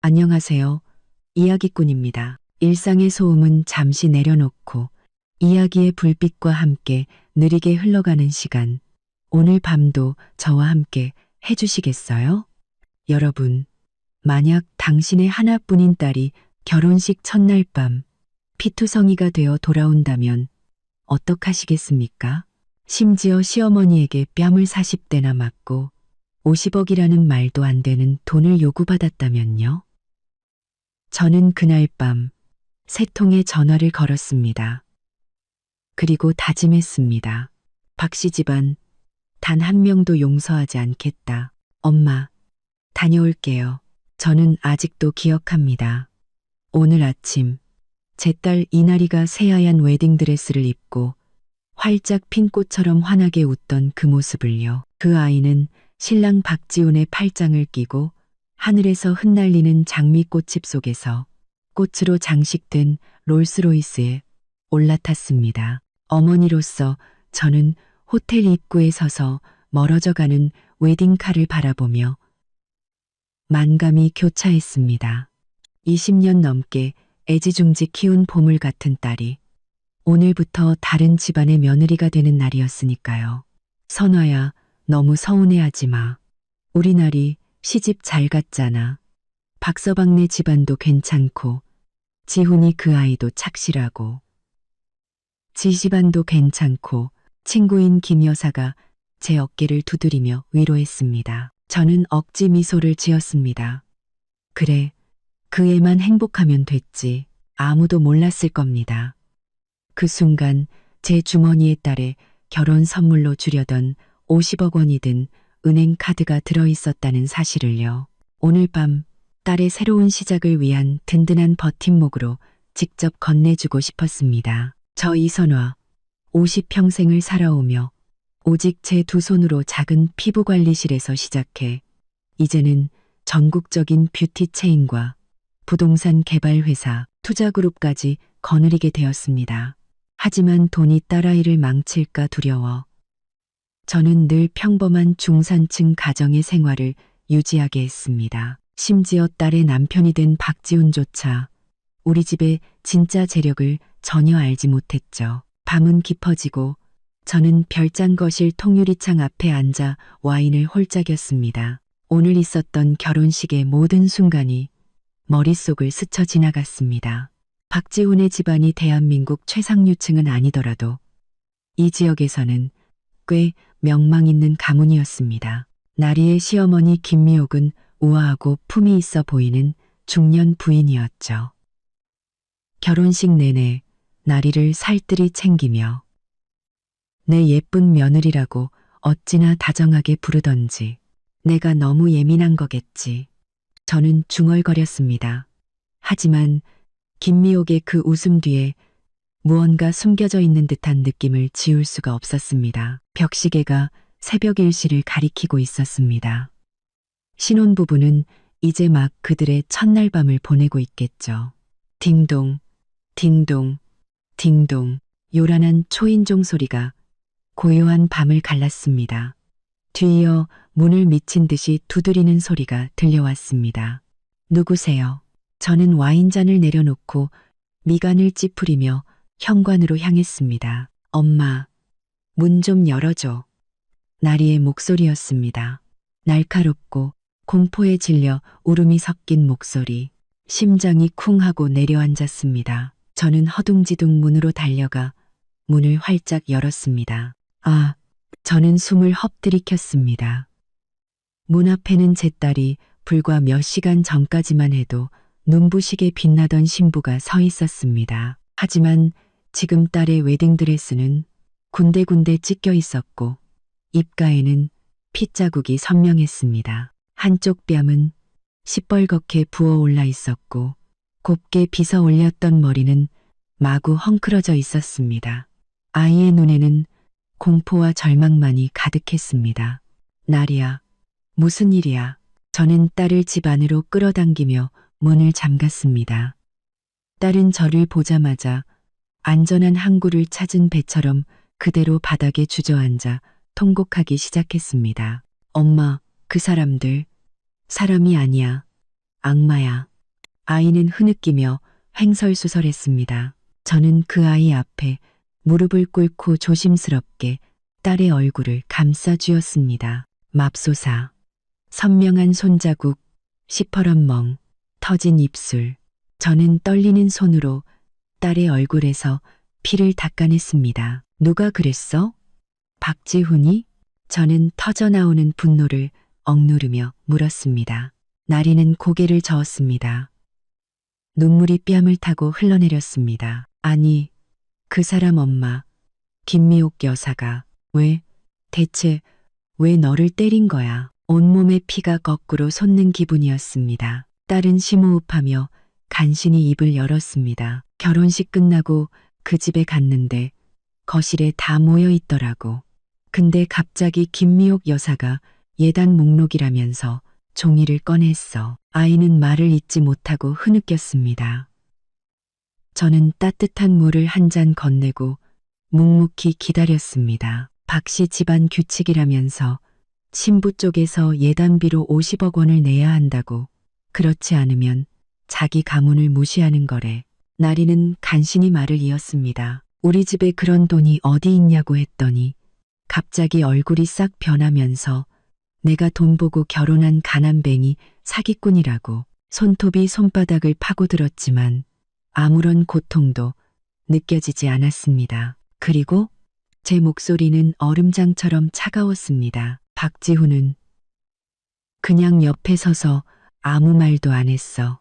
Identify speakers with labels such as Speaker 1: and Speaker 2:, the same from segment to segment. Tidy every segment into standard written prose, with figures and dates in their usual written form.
Speaker 1: 안녕하세요. 이야기꾼입니다. 일상의 소음은 잠시 내려놓고 이야기의 불빛과 함께 느리게 흘러가는 시간. 오늘 밤도 저와 함께 해주시겠어요? 여러분, 만약 당신의 하나뿐인 딸이 결혼식 첫날 밤 피투성이가 되어 돌아온다면 어떡하시겠습니까? 심지어 시어머니에게 뺨을 40대나 맞고 50억이라는 말도 안 되는 돈을 요구받았다면요? 저는 그날 밤 세 통의 전화를 걸었습니다. 그리고 다짐했습니다. 박씨 집안 단 한 명도 용서하지 않겠다. 엄마, 다녀올게요. 저는 아직도 기억합니다. 오늘 아침 제 딸 이나리가 새하얀 웨딩드레스를 입고 활짝 핀 꽃처럼 환하게 웃던 그 모습을요. 그 아이는 신랑 박지훈의 팔짱을 끼고 하늘에서 흩날리는 장미꽃잎 속에서 꽃으로 장식된 롤스로이스에 올라탔습니다. 어머니로서 저는 호텔 입구에 서서 멀어져 가는 웨딩카를 바라보며 만감이 교차했습니다. 20년 넘게 애지중지 키운 보물 같은 딸이 오늘부터 다른 집안의 며느리가 되는 날이었으니까요. 선화야, 너무 서운해하지 마. 우리 날이 시집 잘 갔잖아. 박서방네 집안도 괜찮고 지훈이 그 아이도 착실하고 지 집안도 괜찮고. 친구인 김 여사가 제 어깨를 두드리며 위로했습니다. 저는 억지 미소를 지었습니다. 그래, 그 애만 행복하면 됐지. 아무도 몰랐을 겁니다. 그 순간 제 주머니에 딸의 결혼 선물로 주려던 50억 원이 든 은행 카드가 들어있었다는 사실을요. 오늘 밤 딸의 새로운 시작을 위한 든든한 버팀목으로 직접 건네주고 싶었습니다. 저 이선화, 50평생을 살아오며 오직 제 두 손으로 작은 피부관리실에서 시작해 이제는 전국적인 뷰티 체인과 부동산 개발회사, 투자그룹까지 거느리게 되었습니다. 하지만 돈이 딸아이를 망칠까 두려워 저는 늘 평범한 중산층 가정의 생활을 유지하게 했습니다. 심지어 딸의 남편이 된 박지훈조차 우리 집의 진짜 재력을 전혀 알지 못했죠. 밤은 깊어지고 저는 별장 거실 통유리창 앞에 앉아 와인을 홀짝였습니다. 오늘 있었던 결혼식의 모든 순간이 머릿속을 스쳐 지나갔습니다. 박지훈의 집안이 대한민국 최상류층은 아니더라도 이 지역에서는 꽤 명망 있는 가문이었습니다. 나리의 시어머니 김미옥은 우아하고 품이 있어 보이는 중년 부인이었죠. 결혼식 내내 나리를 살뜰히 챙기며 내 예쁜 며느리라고 어찌나 다정하게 부르던지 내가 너무 예민한 거겠지. 저는 중얼거렸습니다. 하지만 김미옥의 그 웃음 뒤에 무언가 숨겨져 있는 듯한 느낌을 지울 수가 없었습니다. 벽시계가 새벽 일시를 가리키고 있었습니다. 신혼부부는 이제 막 그들의 첫날 밤을 보내고 있겠죠. 딩동, 딩동, 딩동. 요란한 초인종 소리가 고요한 밤을 갈랐습니다. 뒤이어 문을 미친 듯이 두드리는 소리가 들려왔습니다. 누구세요? 저는 와인잔을 내려놓고 미간을 찌푸리며 현관으로 향했습니다. 엄마, 문 좀 열어줘. 나리의 목소리였습니다. 날카롭고 공포에 질려 울음이 섞인 목소리. 심장이 쿵 하고 내려앉았습니다. 저는 허둥지둥 문으로 달려가 문을 활짝 열었습니다. 저는 숨을 헛들이켰습니다. 문 앞에는 제 딸이 불과 몇 시간 전까지만 해도 눈부시게 빛나던 신부가 서 있었습니다. 하지만 지금 딸의 웨딩드레스는 군데군데 찢겨 있었고 입가에는 핏자국이 선명했습니다. 한쪽 뺨은 시뻘겋게 부어올라 있었고 곱게 빗어 올렸던 머리는 마구 헝클어져 있었습니다. 아이의 눈에는 공포와 절망만이 가득했습니다. 나리야, 무슨 일이야? 저는 딸을 집 안으로 끌어당기며 문을 잠갔습니다. 딸은 저를 보자마자 안전한 항구를 찾은 배처럼 그대로 바닥에 주저앉아 통곡하기 시작했습니다. 엄마, 그 사람들 사람이 아니야. 악마야. 아이는 흐느끼며 횡설수설했습니다. 저는 그 아이 앞에 무릎을 꿇고 조심스럽게 딸의 얼굴을 감싸 쥐었습니다. 맙소사. 선명한 손자국, 시퍼런 멍, 터진 입술. 저는 떨리는 손으로 딸의 얼굴에서 피를 닦아냈습니다. 누가 그랬어? 박지훈이? 저는 터져나오는 분노를 억누르며 물었습니다. 나리는 고개를 저었습니다. 눈물이 뺨을 타고 흘러내렸습니다. 아니, 그 사람 엄마, 김미옥 여사가 대체 왜 너를 때린 거야? 온몸에 피가 거꾸로 솟는 기분이었습니다. 딸은 심호흡하며 간신히 입을 열었습니다. 결혼식 끝나고 그 집에 갔는데 거실에 다 모여 있더라고. 근데 갑자기 김미옥 여사가 예단 목록이라면서 종이를 꺼냈어. 아이는 말을 잇지 못하고 흐느꼈습니다. 저는 따뜻한 물을 한 잔 건네고 묵묵히 기다렸습니다. 박씨 집안 규칙이라면서 신부 쪽에서 예단비로 50억 원을 내야 한다고. 그렇지 않으면 자기 가문을 무시하는 거래. 나리는 간신히 말을 이었습니다. 우리 집에 그런 돈이 어디 있냐고 했더니 갑자기 얼굴이 싹 변하면서 내가 돈 보고 결혼한 가난뱅이 사기꾼이라고. 손톱이 손바닥을 파고들었지만 아무런 고통도 느껴지지 않았습니다. 그리고 제 목소리는 얼음장처럼 차가웠습니다. 박지훈은 그냥 옆에 서서 아무 말도 안 했어.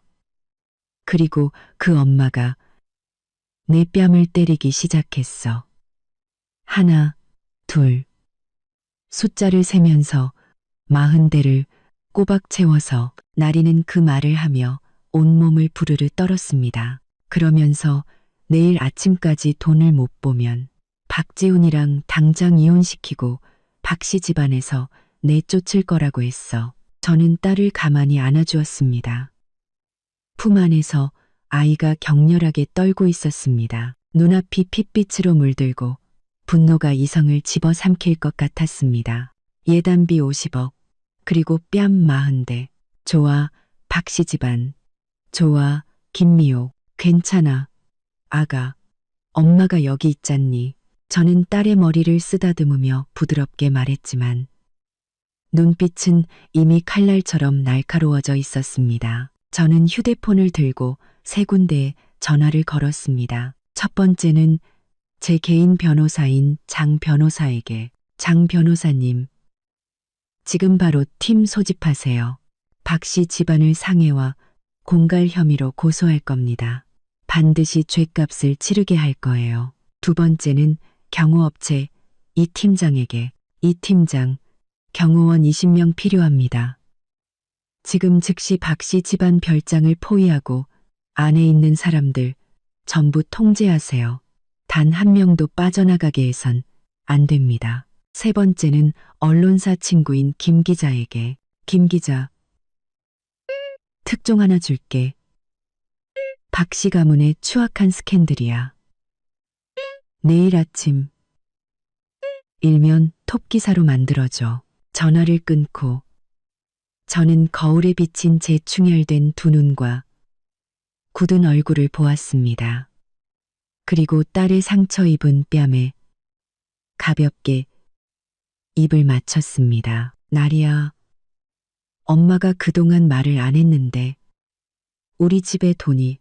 Speaker 1: 그리고 그 엄마가 내 뺨을 때리기 시작했어. 하나, 둘. 숫자를 세면서 40대를 꼬박 채워서. 나리는 그 말을 하며 온몸을 부르르 떨었습니다. 그러면서 내일 아침까지 돈을 못 보면 박지훈이랑 당장 이혼시키고 박씨 집안에서 내쫓을 거라고 했어. 저는 딸을 가만히 안아주었습니다. 품 안에서 아이가 격렬하게 떨고 있었습니다. 눈앞이 핏빛으로 물들고 분노가 이성을 집어삼킬 것 같았습니다. 예단비 50억, 그리고 뺨 40대. 좋아, 박씨 집안. 좋아, 김미옥. 괜찮아. 아가, 엄마가 여기 있잖니. 저는 딸의 머리를 쓰다듬으며 부드럽게 말했지만 눈빛은 이미 칼날처럼 날카로워져 있었습니다. 저는 휴대폰을 들고 3군데에 전화를 걸었습니다. 첫 번째는 제 개인 변호사인 장 변호사에게. 장 변호사님, 지금 바로 팀 소집하세요. 박씨 집안을 상해와 공갈 혐의로 고소할 겁니다. 반드시 죗값을 치르게 할 거예요. 두 번째는 경호업체 이 팀장에게. 이 팀장, 경호원 20명 필요합니다. 지금 즉시 박씨 집안 별장을 포위하고 안에 있는 사람들 전부 통제하세요. 단 한 명도 빠져나가게 해선 안 됩니다. 세 번째는 언론사 친구인 김 기자에게. 김 기자, 특종 하나 줄게. 박씨 가문의 추악한 스캔들이야. 내일 아침 일면 톱기사로 만들어줘. 전화를 끊고 저는 거울에 비친 제 충혈된 두 눈과 굳은 얼굴을 보았습니다. 그리고 딸의 상처 입은 뺨에 가볍게 입을 맞췄습니다. 나리야, 엄마가 그동안 말을 안 했는데 우리 집에 돈이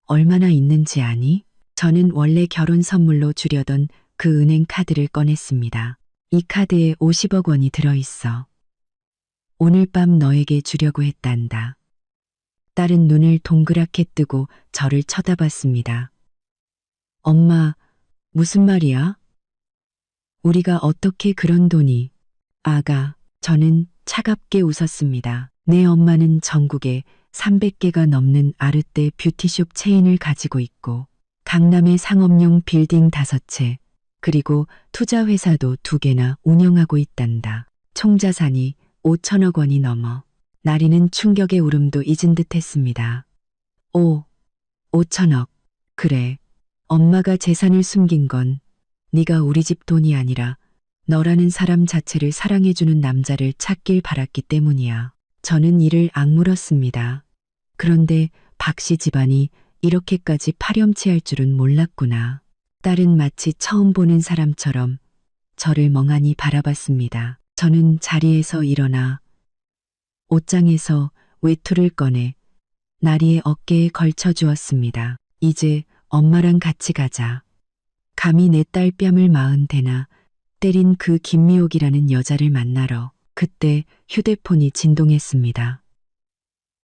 Speaker 1: 얼마나 있는지 아니? 저는 원래 결혼 선물로 주려던 그 은행 카드를 꺼냈습니다. 이 카드에 50억 원이 들어있어. 오늘 밤 너에게 주려고 했단다. 딸은 눈을 동그랗게 뜨고 저를 쳐다봤습니다. 엄마, 무슨 말이야? 우리가 어떻게 그런 돈이? 아가, 저는 차갑게 웃었습니다. 내 엄마는 전국에 300개가 넘는 아르떼 뷰티숍 체인을 가지고 있고 강남의 상업용 빌딩 5채, 그리고 투자회사도 2개나 운영하고 있단다. 총자산이 5천억 원이 넘어. 나리는 충격의 울음도 잊은 듯 했습니다. 5천억. 그래. 엄마가 재산을 숨긴 건 네가 우리 집 돈이 아니라 너라는 사람 자체를 사랑해주는 남자를 찾길 바랐기 때문이야. 저는 이를 악물었습니다. 그런데 박씨 집안이 이렇게까지 파렴치할 줄은 몰랐구나. 딸은 마치 처음 보는 사람처럼 저를 멍하니 바라봤습니다. 저는 자리에서 일어나 옷장에서 외투를 꺼내 나리의 어깨에 걸쳐 주었습니다. 이제 엄마랑 같이 가자. 감히 내 딸 뺨을 40대나 때린 그 김미옥이라는 여자를 만나러. 그때 휴대폰이 진동했습니다.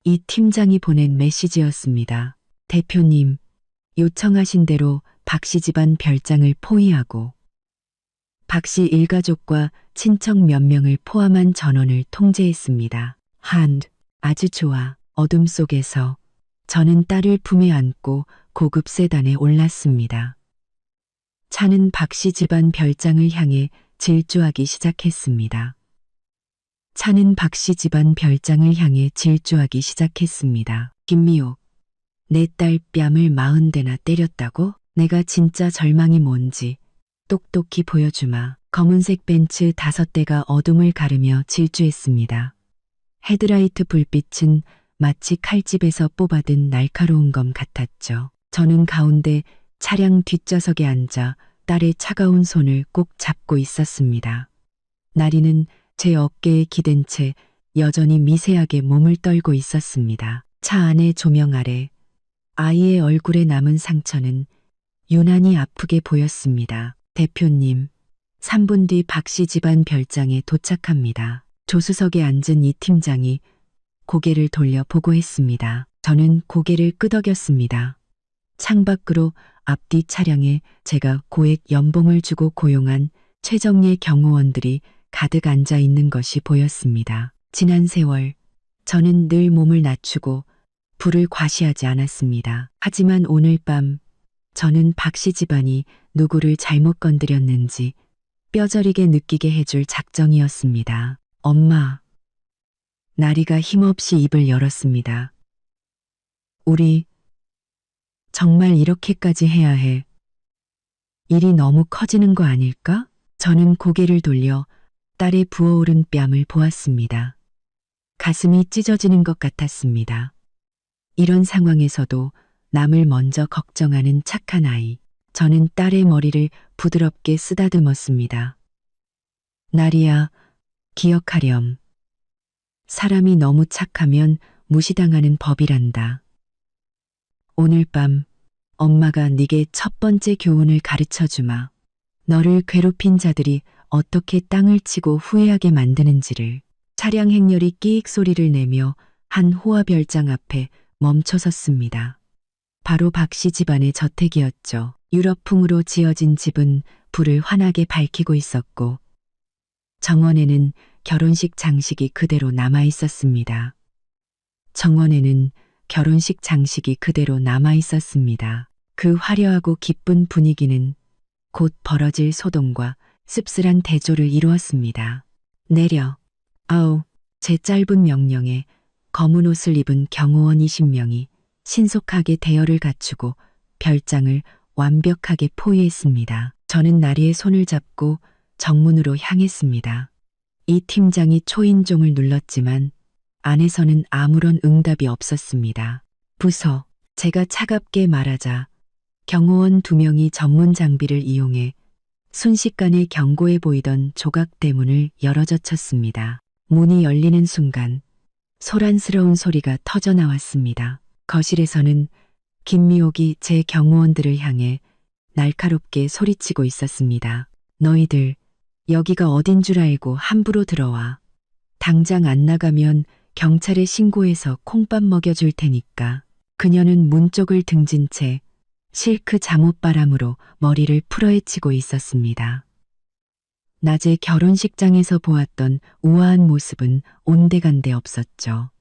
Speaker 1: 이 팀장이 보낸 메시지였습니다. 대표님, 요청하신 대로 박씨 집안 별장을 포위하고 박씨 일가족과 친척 몇 명을 포함한 전원을 통제했습니다. 아주 좋아. 어둠 속에서 저는 딸을 품에 안고 고급 세단에 올랐습니다. 차는 박씨 집안 별장을 향해 질주하기 시작했습니다. 김미옥, 내 딸 뺨을 40대나 때렸다고? 내가 진짜 절망이 뭔지 똑똑히 보여주마. 검은색 벤츠 5대가 어둠을 가르며 질주했습니다. 헤드라이트 불빛은 마치 칼집에서 뽑아든 날카로운 검 같았죠. 저는 가운데 차량 뒷좌석에 앉아 딸의 차가운 손을 꼭 잡고 있었습니다. 나리는 제 어깨에 기댄 채 여전히 미세하게 몸을 떨고 있었습니다. 차 안의 조명 아래 아이의 얼굴에 남은 상처는 유난히 아프게 보였습니다. 대표님, 3분 뒤 박씨 집안 별장에 도착합니다. 조수석에 앉은 이 팀장이 고개를 돌려 보고했습니다. 저는 고개를 끄덕였습니다. 창밖으로 앞뒤 차량에 제가 고액 연봉을 주고 고용한 최정예 경호원들이 가득 앉아 있는 것이 보였습니다. 지난 세월 저는 늘 몸을 낮추고 불을 과시하지 않았습니다. 하지만 오늘 밤 저는 박씨 집안이 누구를 잘못 건드렸는지 뼈저리게 느끼게 해줄 작정이었습니다. 엄마. 나리가 힘없이 입을 열었습니다. 우리 정말 이렇게까지 해야 해. 일이 너무 커지는 거 아닐까? 저는 고개를 돌려 딸의 부어오른 뺨을 보았습니다. 가슴이 찢어지는 것 같았습니다. 이런 상황에서도 남을 먼저 걱정하는 착한 아이. 저는 딸의 머리를 부드럽게 쓰다듬었습니다. 나리야, 기억하렴. 사람이 너무 착하면 무시당하는 법이란다. 오늘 밤 엄마가 네게 첫 번째 교훈을 가르쳐주마. 너를 괴롭힌 자들이 어떻게 땅을 치고 후회하게 만드는지를. 차량 행렬이 끼익 소리를 내며 한 호화별장 앞에 멈춰섰습니다. 바로 박씨 집안의 저택이었죠. 유럽풍으로 지어진 집은 불을 환하게 밝히고 있었고 정원에는 결혼식 장식이 그대로 남아 있었습니다. 그 화려하고 기쁜 분위기는 곧 벌어질 소동과 씁쓸한 대조를 이루었습니다. 내려. 아우. 제 짧은 명령에 검은 옷을 입은 경호원 20명이 신속하게 대열을 갖추고 별장을 완벽하게 포위했습니다. 저는 나리의 손을 잡고 정문으로 향했습니다. 이 팀장이 초인종을 눌렀지만 안에서는 아무런 응답이 없었습니다. 부서. 제가 차갑게 말하자 경호원 2명이 전문 장비를 이용해 순식간에 견고해 보이던 조각 대문을 열어젖혔습니다. 문이 열리는 순간 소란스러운 소리가 터져 나왔습니다. 거실에서는 김미옥이 제 경호원들을 향해 날카롭게 소리치고 있었습니다. 너희들 여기가 어딘 줄 알고 함부로 들어와. 당장 안 나가면 경찰에 신고해서 콩밥 먹여줄 테니까. 그녀는 문 쪽을 등진 채 실크 잠옷바람으로 머리를 풀어헤치고 있었습니다. 낮에 결혼식장에서 보았던 우아한 모습은 온데간데 없었죠.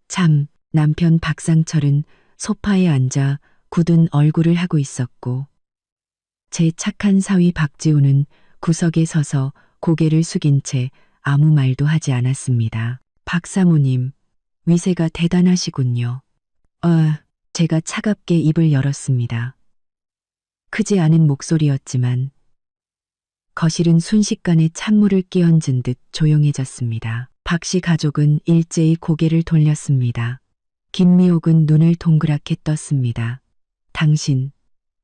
Speaker 1: 참, 남편 박상철은 소파에 앉아 굳은 얼굴을 하고 있었고 제 착한 사위 박지우는 구석에 서서 고개를 숙인 채 아무 말도 하지 않았습니다. 박 사모님, 위세가 대단하시군요. 제가 차갑게 입을 열었습니다. 크지 않은 목소리였지만 거실은 순식간에 찬물을 끼얹은 듯 조용해졌습니다. 박씨 가족은 일제히 고개를 돌렸습니다. 김미옥은 눈을 동그랗게 떴습니다.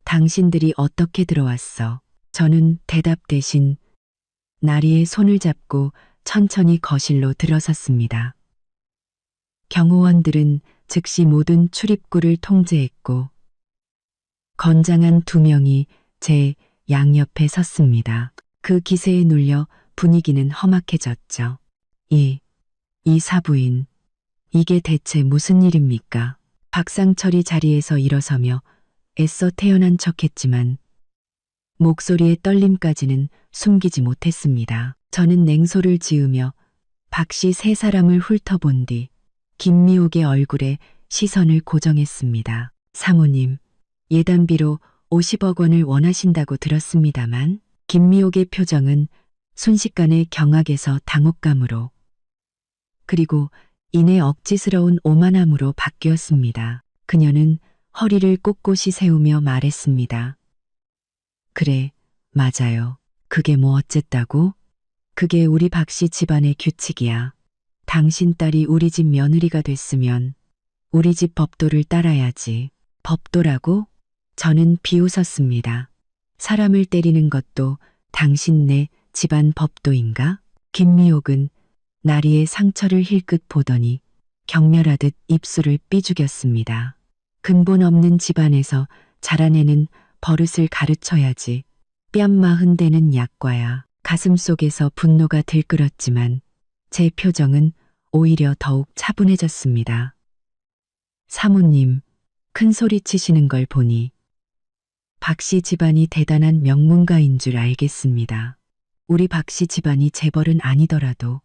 Speaker 1: 당신들이 어떻게 들어왔어? 저는 대답 대신 나리의 손을 잡고 천천히 거실로 들어섰습니다. 경호원들은 즉시 모든 출입구를 통제했고 건장한 두 명이 제 양옆에 섰습니다. 그 기세에 눌려 분위기는 험악해졌죠. 이 사부인, 이게 대체 무슨 일입니까? 박상철이 자리에서 일어서며 애써 태연한 척했지만 목소리의 떨림까지는 숨기지 못했습니다. 저는 냉소를 지으며 박씨 세 사람을 훑어본 뒤 김미옥의 얼굴에 시선을 고정했습니다. 사모님, 예단비로 50억 원을 원하신다고 들었습니다만 김미옥의 표정은 순식간에 경악에서 당혹감으로 그리고 이내 억지스러운 오만함으로 바뀌었습니다. 그녀는 허리를 꼿꼿이 세우며 말했습니다. 그래, 맞아요. 그게 뭐 어쨌다고? 그게 우리 박씨 집안의 규칙이야. 당신 딸이 우리 집 며느리가 됐으면 우리 집 법도를 따라야지. 법도라고? 저는 비웃었습니다. 사람을 때리는 것도 당신네 집안 법도인가? 김미옥은 나리의 상처를 힐끗 보더니 경멸하듯 입술을 삐죽였습니다. 근본 없는 집안에서 자라내는 버릇을 가르쳐야지. 뺨마 흔대는 약과야. 가슴속에서 분노가 들끓었지만 제 표정은 오히려 더욱 차분해졌습니다. 사모님, 큰 소리 치시는 걸 보니 박씨 집안이 대단한 명문가인 줄 알겠습니다. 우리 박씨 집안이 재벌은 아니더라도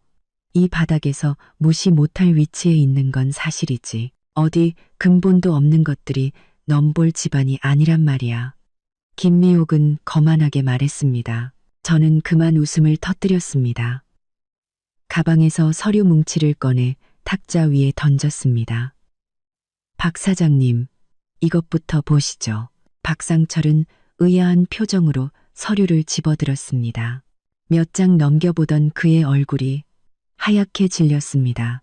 Speaker 1: 이 바닥에서 무시 못할 위치에 있는 건 사실이지. 어디 근본도 없는 것들이 넘볼 집안이 아니란 말이야. 김미옥은 거만하게 말했습니다. 저는 그만 웃음을 터뜨렸습니다. 가방에서 서류 뭉치를 꺼내 탁자 위에 던졌습니다. 박 사장님, 이것부터 보시죠. 박상철은 의아한 표정으로 서류를 집어들었습니다. 몇 장 넘겨보던 그의 얼굴이 하얗게 질렸습니다.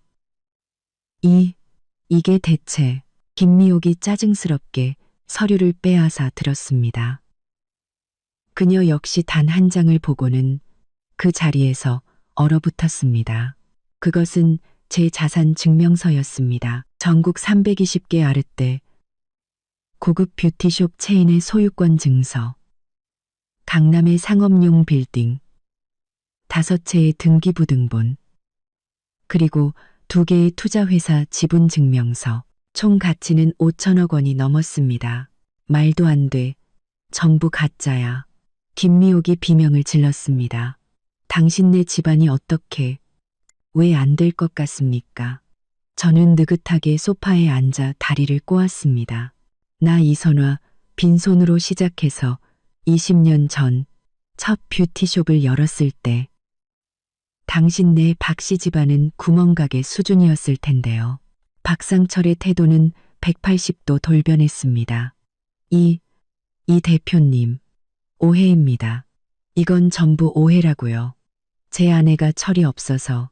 Speaker 1: 이게 대체. 김미옥이 짜증스럽게 서류를 빼앗아 들었습니다. 그녀 역시 단 한 장을 보고는 그 자리에서 얼어붙었습니다. 그것은 제 자산 증명서였습니다. 전국 320개 아르떼 고급 뷰티숍 체인의 소유권 증서, 강남의 상업용 빌딩, 5채의 등기부등본, 그리고 2개의 투자회사 지분 증명서, 총 가치는 5천억 원이 넘었습니다. 말도 안 돼. 전부 가짜야. 김미옥이 비명을 질렀습니다. 당신네 집안이 어떻게, 왜 안 될 것 같습니까? 저는 느긋하게 소파에 앉아 다리를 꼬았습니다. 나 이선화 빈손으로 시작해서 20년 전 첫 뷰티숍을 열었을 때 당신네 박씨 집안은 구멍가게 수준이었을 텐데요. 박상철의 태도는 180도 돌변했습니다. 이 대표님, 오해입니다. 이건 전부 오해라고요. 제 아내가 철이 없어서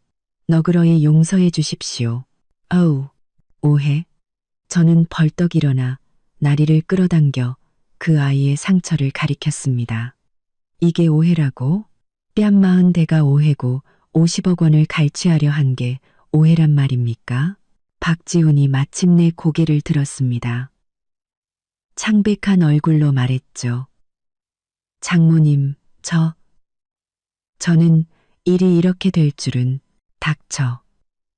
Speaker 1: 너그러이 용서해 주십시오. 어우, 오해? 저는 벌떡 일어나 나리를 끌어당겨 그 아이의 상처를 가리켰습니다. 이게 오해라고? 뺨마흔 대가 오해고 50억 원을 갈취하려 한 게 오해란 말입니까? 박지훈이 마침내 고개를 들었습니다. 창백한 얼굴로 말했죠. 장모님, 저는 일이 이렇게 될 줄은. 닥쳐.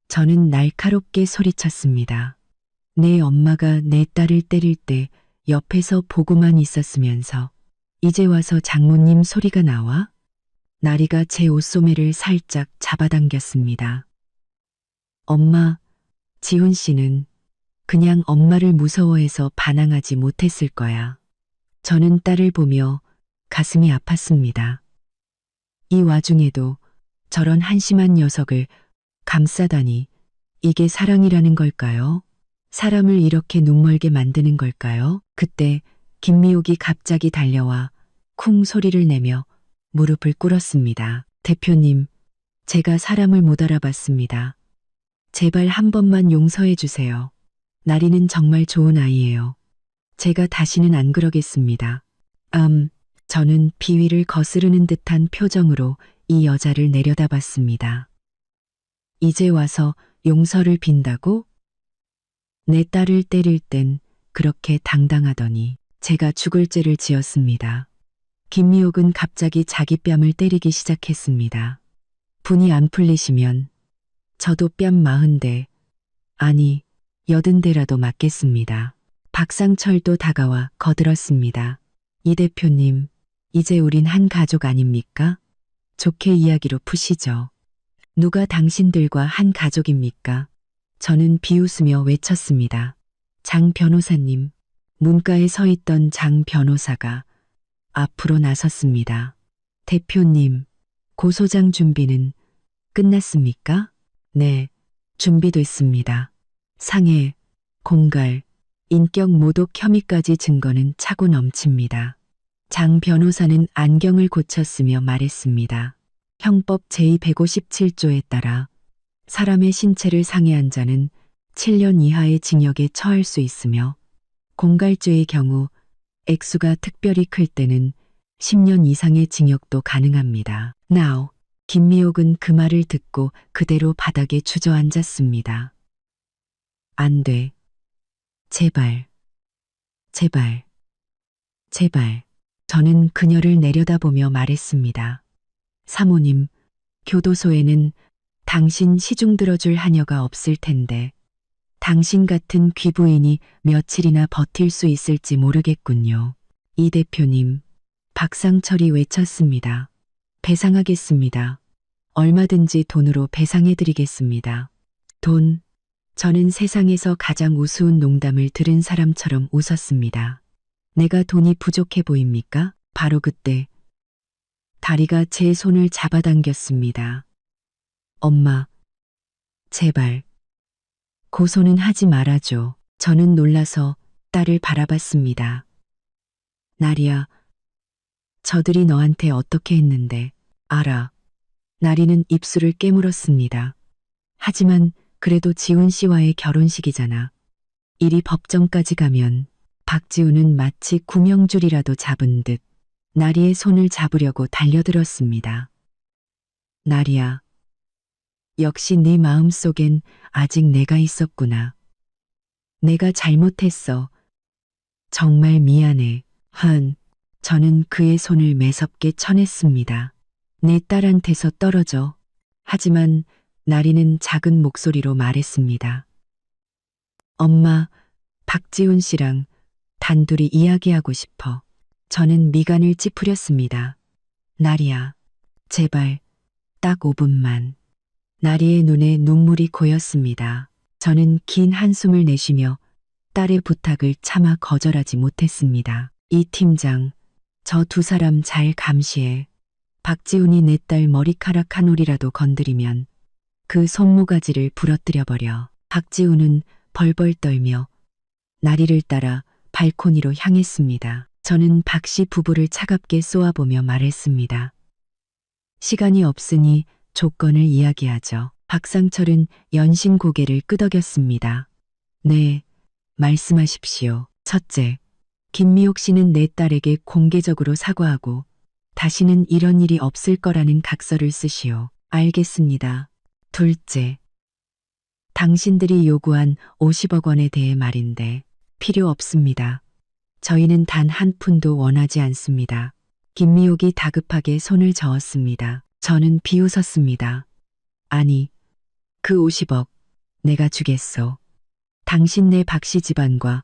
Speaker 1: 저는 날카롭게 소리쳤습니다. 내 엄마가 내 딸을 때릴 때 옆에서 보고만 있었으면서 이제 와서 장모님 소리가 나와? 나리가 제 옷소매를 살짝 잡아당겼습니다. 엄마, 지훈 씨는 그냥 엄마를 무서워해서 반항하지 못했을 거야. 저는 딸을 보며 가슴이 아팠습니다. 이 와중에도 저런 한심한 녀석을 감싸다니, 이게 사랑이라는 걸까요? 사람을 이렇게 눈멀게 만드는 걸까요? 그때 김미옥이 갑자기 달려와 쿵 소리를 내며 무릎을 꿇었습니다. 대표님, 제가 사람을 못 알아봤습니다. 제발 한 번만 용서해 주세요. 나리는 정말 좋은 아이예요. 제가 다시는 안 그러겠습니다. 저는 비위를 거스르는 듯한 표정으로 이 여자를 내려다봤습니다. 이제 와서 용서를 빈다고? 내 딸을 때릴 땐 그렇게 당당하더니 제가 죽을 죄를 지었습니다. 김미옥은 갑자기 자기 뺨을 때리기 시작했습니다. 분이 안 풀리시면 저도 뺨 40대, 아니 80대라도 맞겠습니다. 박상철도 다가와 거들었습니다. 이 대표님, 이제 우린 한 가족 아닙니까? 좋게 이야기로 푸시죠. 누가 당신들과 한 가족입니까? 저는 비웃으며 외쳤습니다. 장 변호사님, 문가에 서 있던 장 변호사가 앞으로 나섰습니다. 대표님, 고소장 준비는 끝났습니까? 네, 준비됐습니다. 상해, 공갈, 인격 모독 혐의까지 증거는 차고 넘칩니다. 장 변호사는 안경을 고쳤으며 말했습니다. 형법 제157조에 따라 사람의 신체를 상해한 자는 7년 이하의 징역에 처할 수 있으며 공갈죄의 경우 액수가 특별히 클 때는 10년 이상의 징역도 가능합니다. Now, 김미옥은 그 말을 듣고 그대로 바닥에 주저앉았습니다. 안 돼. 제발. 제발. 제발. 저는 그녀를 내려다보며 말했습니다. 사모님, 교도소에는 당신 시중 들어줄 하녀가 없을 텐데 당신 같은 귀부인이 며칠이나 버틸 수 있을지 모르겠군요. 이 대표님, 박상철이 외쳤습니다. 배상하겠습니다. 얼마든지 돈으로 배상해드리겠습니다. 돈. 저는 세상에서 가장 우스운 농담을 들은 사람처럼 웃었습니다. 내가 돈이 부족해 보입니까? 바로 그때 다리가 제 손을 잡아당겼습니다. 엄마, 제발. 고소는 하지 말아줘. 저는 놀라서 딸을 바라봤습니다. 나리야, 저들이 너한테 어떻게 했는데 알아. 나리는 입술을 깨물었습니다. 하지만 그래도 지훈 씨와의 결혼식이잖아. 일이 법정까지 가면 박지훈은 마치 구명줄이라도 잡은 듯 나리의 손을 잡으려고 달려들었습니다. 나리야, 역시 네 마음속엔 아직 내가 있었구나. 내가 잘못했어. 정말 미안해. 저는 그의 손을 매섭게 쳐냈습니다. 내 딸한테서 떨어져. 하지만 나리는 작은 목소리로 말했습니다. 엄마, 박지훈 씨랑 단둘이 이야기하고 싶어. 저는 미간을 찌푸렸습니다. 나리야, 제발, 딱 5분만. 나리의 눈에 눈물이 고였습니다. 저는 긴 한숨을 내쉬며 딸의 부탁을 차마 거절하지 못했습니다. 이 팀장, 저 두 사람 잘 감시해. 박지훈이 내 딸 머리카락 한 올이라도 건드리면 그 손모가지를 부러뜨려버려. 박지훈은 벌벌 떨며 나리를 따라 발코니로 향했습니다. 저는 박씨 부부를 차갑게 쏘아보며 말했습니다. 시간이 없으니 조건을 이야기하죠. 박상철은 연신 고개를 끄덕였습니다. 네, 말씀하십시오. 첫째, 김미옥 씨는 내 딸에게 공개적으로 사과하고 다시는 이런 일이 없을 거라는 각서를 쓰시오. 알겠습니다. 둘째, 당신들이 요구한 50억 원에 대해 말인데 필요 없습니다. 저희는 단 한 푼도 원하지 않습니다. 김미옥이 다급하게 손을 저었습니다. 저는 비웃었습니다. 아니, 그 50억 내가 주겠소. 당신네 박씨 집안과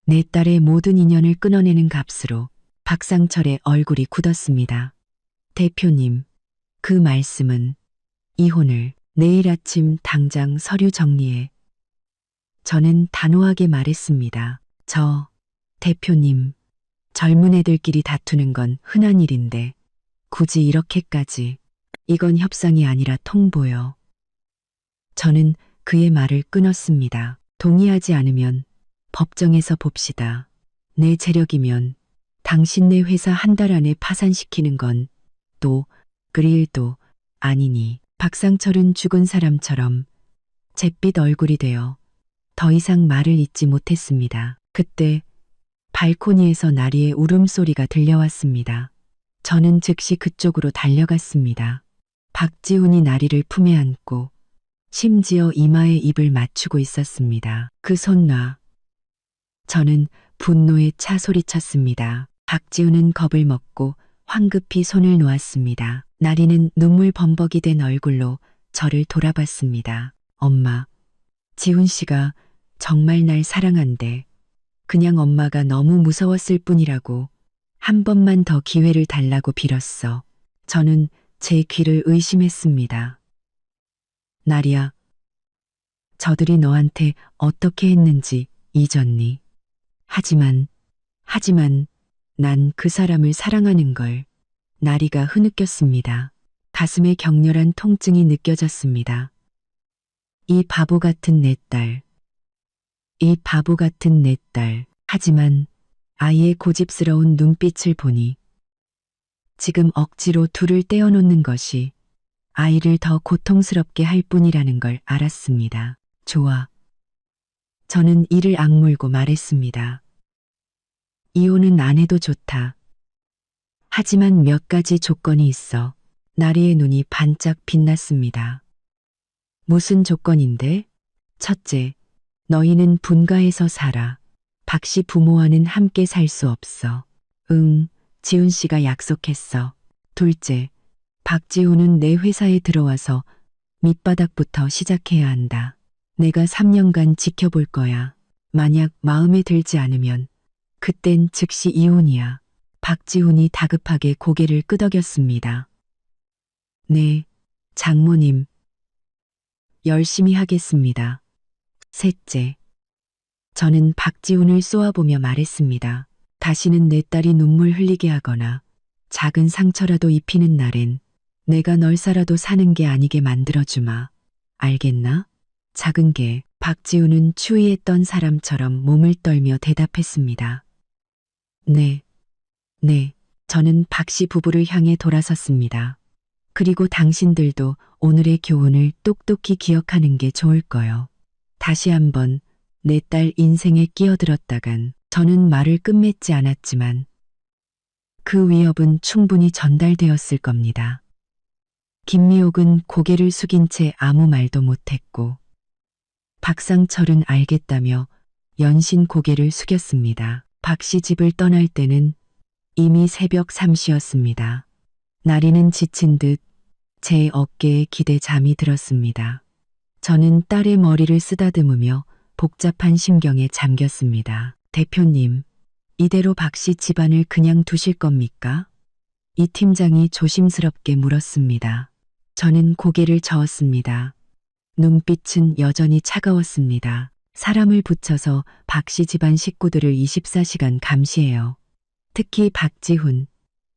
Speaker 1: 내 딸의 모든 인연을 끊어내는 값으로. 박상철의 얼굴이 굳었습니다. 대표님, 그 말씀은 이혼을 내일 아침 당장 서류 정리해. 저는 단호하게 말했습니다. 대표님, 젊은 애들끼리 다투는 건 흔한 일인데 굳이 이렇게까지. 이건 협상이 아니라 통보요. 저는 그의 말을 끊었습니다. 동의하지 않으면 법정에서 봅시다. 내 재력이면 당신네 회사 한 달 안에 파산시키는 건 또 그리 일도 아니니. 박상철은 죽은 사람처럼 잿빛 얼굴이 되어 더 이상 말을 잇지 못했습니다. 그때 발코니에서 나리의 울음소리가 들려왔습니다. 저는 즉시 그쪽으로 달려갔습니다. 박지훈이 나리를 품에 안고 심지어 이마에 입을 맞추고 있었습니다. 그 손 놔. 저는 분노에 차 소리쳤습니다. 박지훈은 겁을 먹고 황급히 손을 놓았습니다. 나리는 눈물 범벅이 된 얼굴로 저를 돌아봤습니다. 엄마, 지훈 씨가 정말 날 사랑한대. 그냥 엄마가 너무 무서웠을 뿐이라고. 한 번만 더 기회를 달라고 빌었어. 저는 제 귀를 의심했습니다. 나리야, 저들이 너한테 어떻게 했는지 잊었니? 하지만 난 그 사람을 사랑하는 걸. 나리가 흐느꼈습니다. 가슴에 격렬한 통증이 느껴졌습니다. 이 바보 같은 내 딸. 이 바보 같은 내 딸. 하지만 아이의 고집스러운 눈빛을 보니 지금 억지로 둘을 떼어놓는 것이 아이를 더 고통스럽게 할 뿐이라는 걸 알았습니다. 좋아. 저는 이를 악물고 말했습니다. 이혼은 안 해도 좋다. 하지만 몇 가지 조건이 있어. 나리의 눈이 반짝 빛났습니다. 무슨 조건인데? 첫째, 너희는 분가해서 살아. 박 씨 부모와는 함께 살 수 없어. 응, 지훈 씨가 약속했어. 둘째, 박지훈은 내 회사에 들어와서 밑바닥부터 시작해야 한다. 내가 3년간 지켜볼 거야. 만약 마음에 들지 않으면 그땐 즉시 이혼이야. 박지훈이 다급하게 고개를 끄덕였습니다. 네, 장모님. 열심히 하겠습니다. 셋째, 저는 박지훈을 쏘아보며 말했습니다. 다시는 내 딸이 눈물 흘리게 하거나 작은 상처라도 입히는 날엔 내가 널 살아도 사는 게 아니게 만들어주마. 알겠나? 작은 게. 박지훈은 추위했던 사람처럼 몸을 떨며 대답했습니다. 네. 저는 박씨 부부를 향해 돌아섰습니다. 그리고 당신들도 오늘의 교훈을 똑똑히 기억하는 게 좋을 거요. 다시 한번 내 딸 인생에 끼어들었다간. 저는 말을 끝맺지 않았지만 그 위협은 충분히 전달되었을 겁니다. 김미옥은 고개를 숙인 채 아무 말도 못했고 박상철은 알겠다며 연신 고개를 숙였습니다. 박씨 집을 떠날 때는 이미 새벽 3시였습니다. 나리는 지친 듯 제 어깨에 기대 잠이 들었습니다. 저는 딸의 머리를 쓰다듬으며 복잡한 심경에 잠겼습니다. 대표님, 이대로 박씨 집안을 그냥 두실 겁니까? 이 팀장이 조심스럽게 물었습니다. 저는 고개를 저었습니다. 눈빛은 여전히 차가웠습니다. 사람을 붙여서 박씨 집안 식구들을 24시간 감시해요. 특히 박지훈,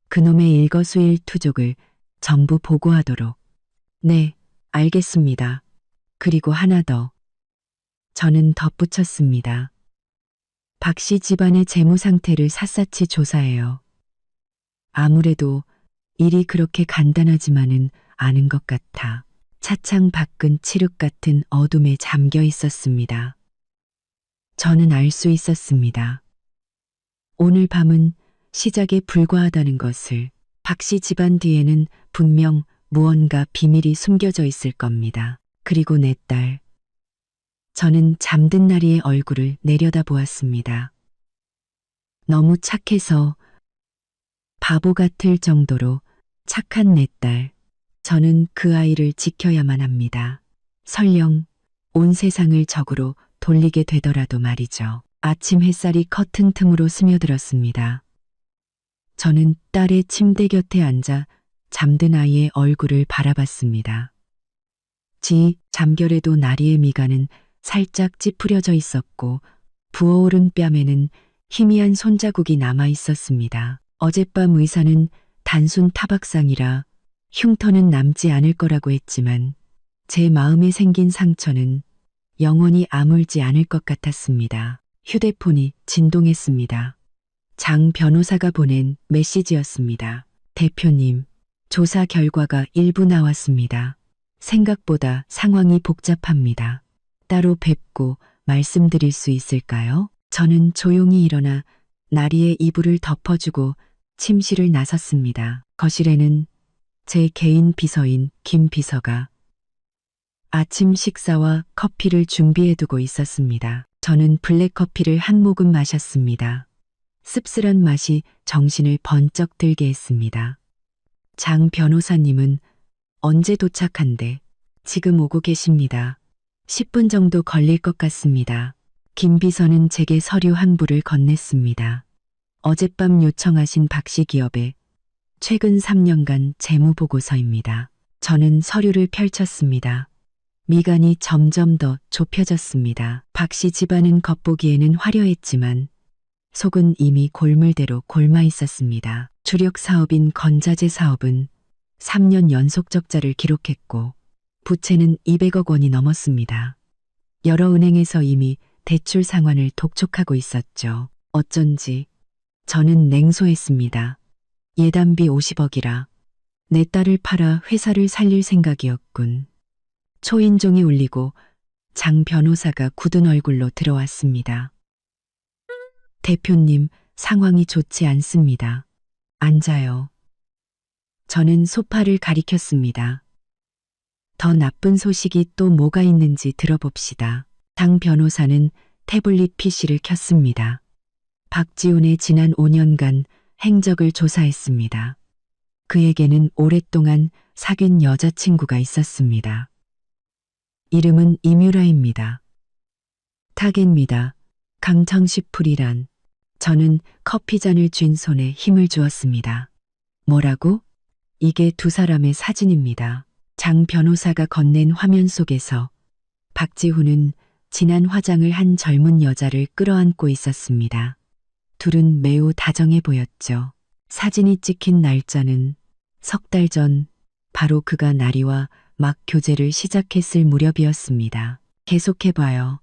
Speaker 1: 그놈의 일거수일투족을 전부 보고하도록. 네, 알겠습니다. 그리고 하나 더. 저는 덧붙였습니다. 박씨 집안의 재무 상태를 샅샅이 조사해요. 아무래도 일이 그렇게 간단하지만은 않은 것 같아. 차창 밖은 칠흑 같은 어둠에 잠겨 있었습니다. 저는 알 수 있었습니다. 오늘 밤은 시작에 불과하다는 것을. 박씨 집안 뒤에는 분명 무언가 비밀이 숨겨져 있을 겁니다. 그리고 내 딸. 저는 잠든 나리의 얼굴을 내려다보았습니다. 너무 착해서 바보 같을 정도로 착한 내 딸. 저는 그 아이를 지켜야만 합니다. 설령 온 세상을 적으로 돌리게 되더라도 말이죠. 아침 햇살이 커튼 틈으로 스며들었습니다. 저는 딸의 침대 곁에 앉아 잠든 아이의 얼굴을 바라봤습니다. 잠결에도 나리의 미간은 살짝 찌푸려져 있었고 부어오른 뺨에는 희미한 손자국이 남아 있었습니다. 어젯밤 의사는 단순 타박상이라 흉터는 남지 않을 거라고 했지만 제 마음에 생긴 상처는 영원히 아물지 않을 것 같았습니다. 휴대폰이 진동했습니다. 장 변호사가 보낸 메시지였습니다. 대표님, 조사 결과가 일부 나왔습니다. 생각보다 상황이 복잡합니다. 따로 뵙고 말씀드릴 수 있을까요? 저는 조용히 일어나 나리의 이불을 덮어주고 침실을 나섰습니다. 거실에는 제 개인 비서인 김 비서가 아침 식사와 커피를 준비해두고 있었습니다. 저는 블랙커피를 한 모금 마셨습니다. 씁쓸한 맛이 정신을 번쩍 들게 했습니다. 장 변호사님은 언제 도착한대? 지금 오고 계십니다. 10분 정도 걸릴 것 같습니다. 김 비서는 제게 서류 한 부를 건넸습니다. 어젯밤 요청하신 박씨 기업의 최근 3년간 재무보고서입니다. 저는 서류를 펼쳤습니다. 미간이 점점 더 좁혀졌습니다. 박씨 집안은 겉보기에는 화려했지만 속은 이미 골물대로 골마 있었습니다. 주력 사업인 건자재 사업은 3년 연속 적자를 기록했고 부채는 200억 원이 넘었습니다. 여러 은행에서 이미 대출 상환을 독촉하고 있었죠. 어쩐지 저는 냉소했습니다. 예단비 50억이라 내 딸을 팔아 회사를 살릴 생각이었군. 초인종이 울리고 장 변호사가 굳은 얼굴로 들어왔습니다. 대표님, 상황이 좋지 않습니다. 앉아요. 저는 소파를 가리켰습니다. 더 나쁜 소식이 또 뭐가 있는지 들어봅시다. 장 변호사는 태블릿 PC를 켰습니다. 박지훈의 지난 5년간 행적을 조사했습니다. 그에게는 오랫동안 사귄 여자친구가 있었습니다. 이름은 이뮤라입니다. 타겟입니다. 강정식풀이란. 저는 커피잔을 쥔 손에 힘을 주었습니다. 뭐라고? 이게 두 사람의 사진입니다. 장 변호사가 건넨 화면 속에서 박지훈은 진한 화장을 한 젊은 여자를 끌어안고 있었습니다. 둘은 매우 다정해 보였죠. 사진이 찍힌 날짜는 석 달 전, 바로 그가 나리와 막 교제를 시작했을 무렵이었습니다. 계속해봐요.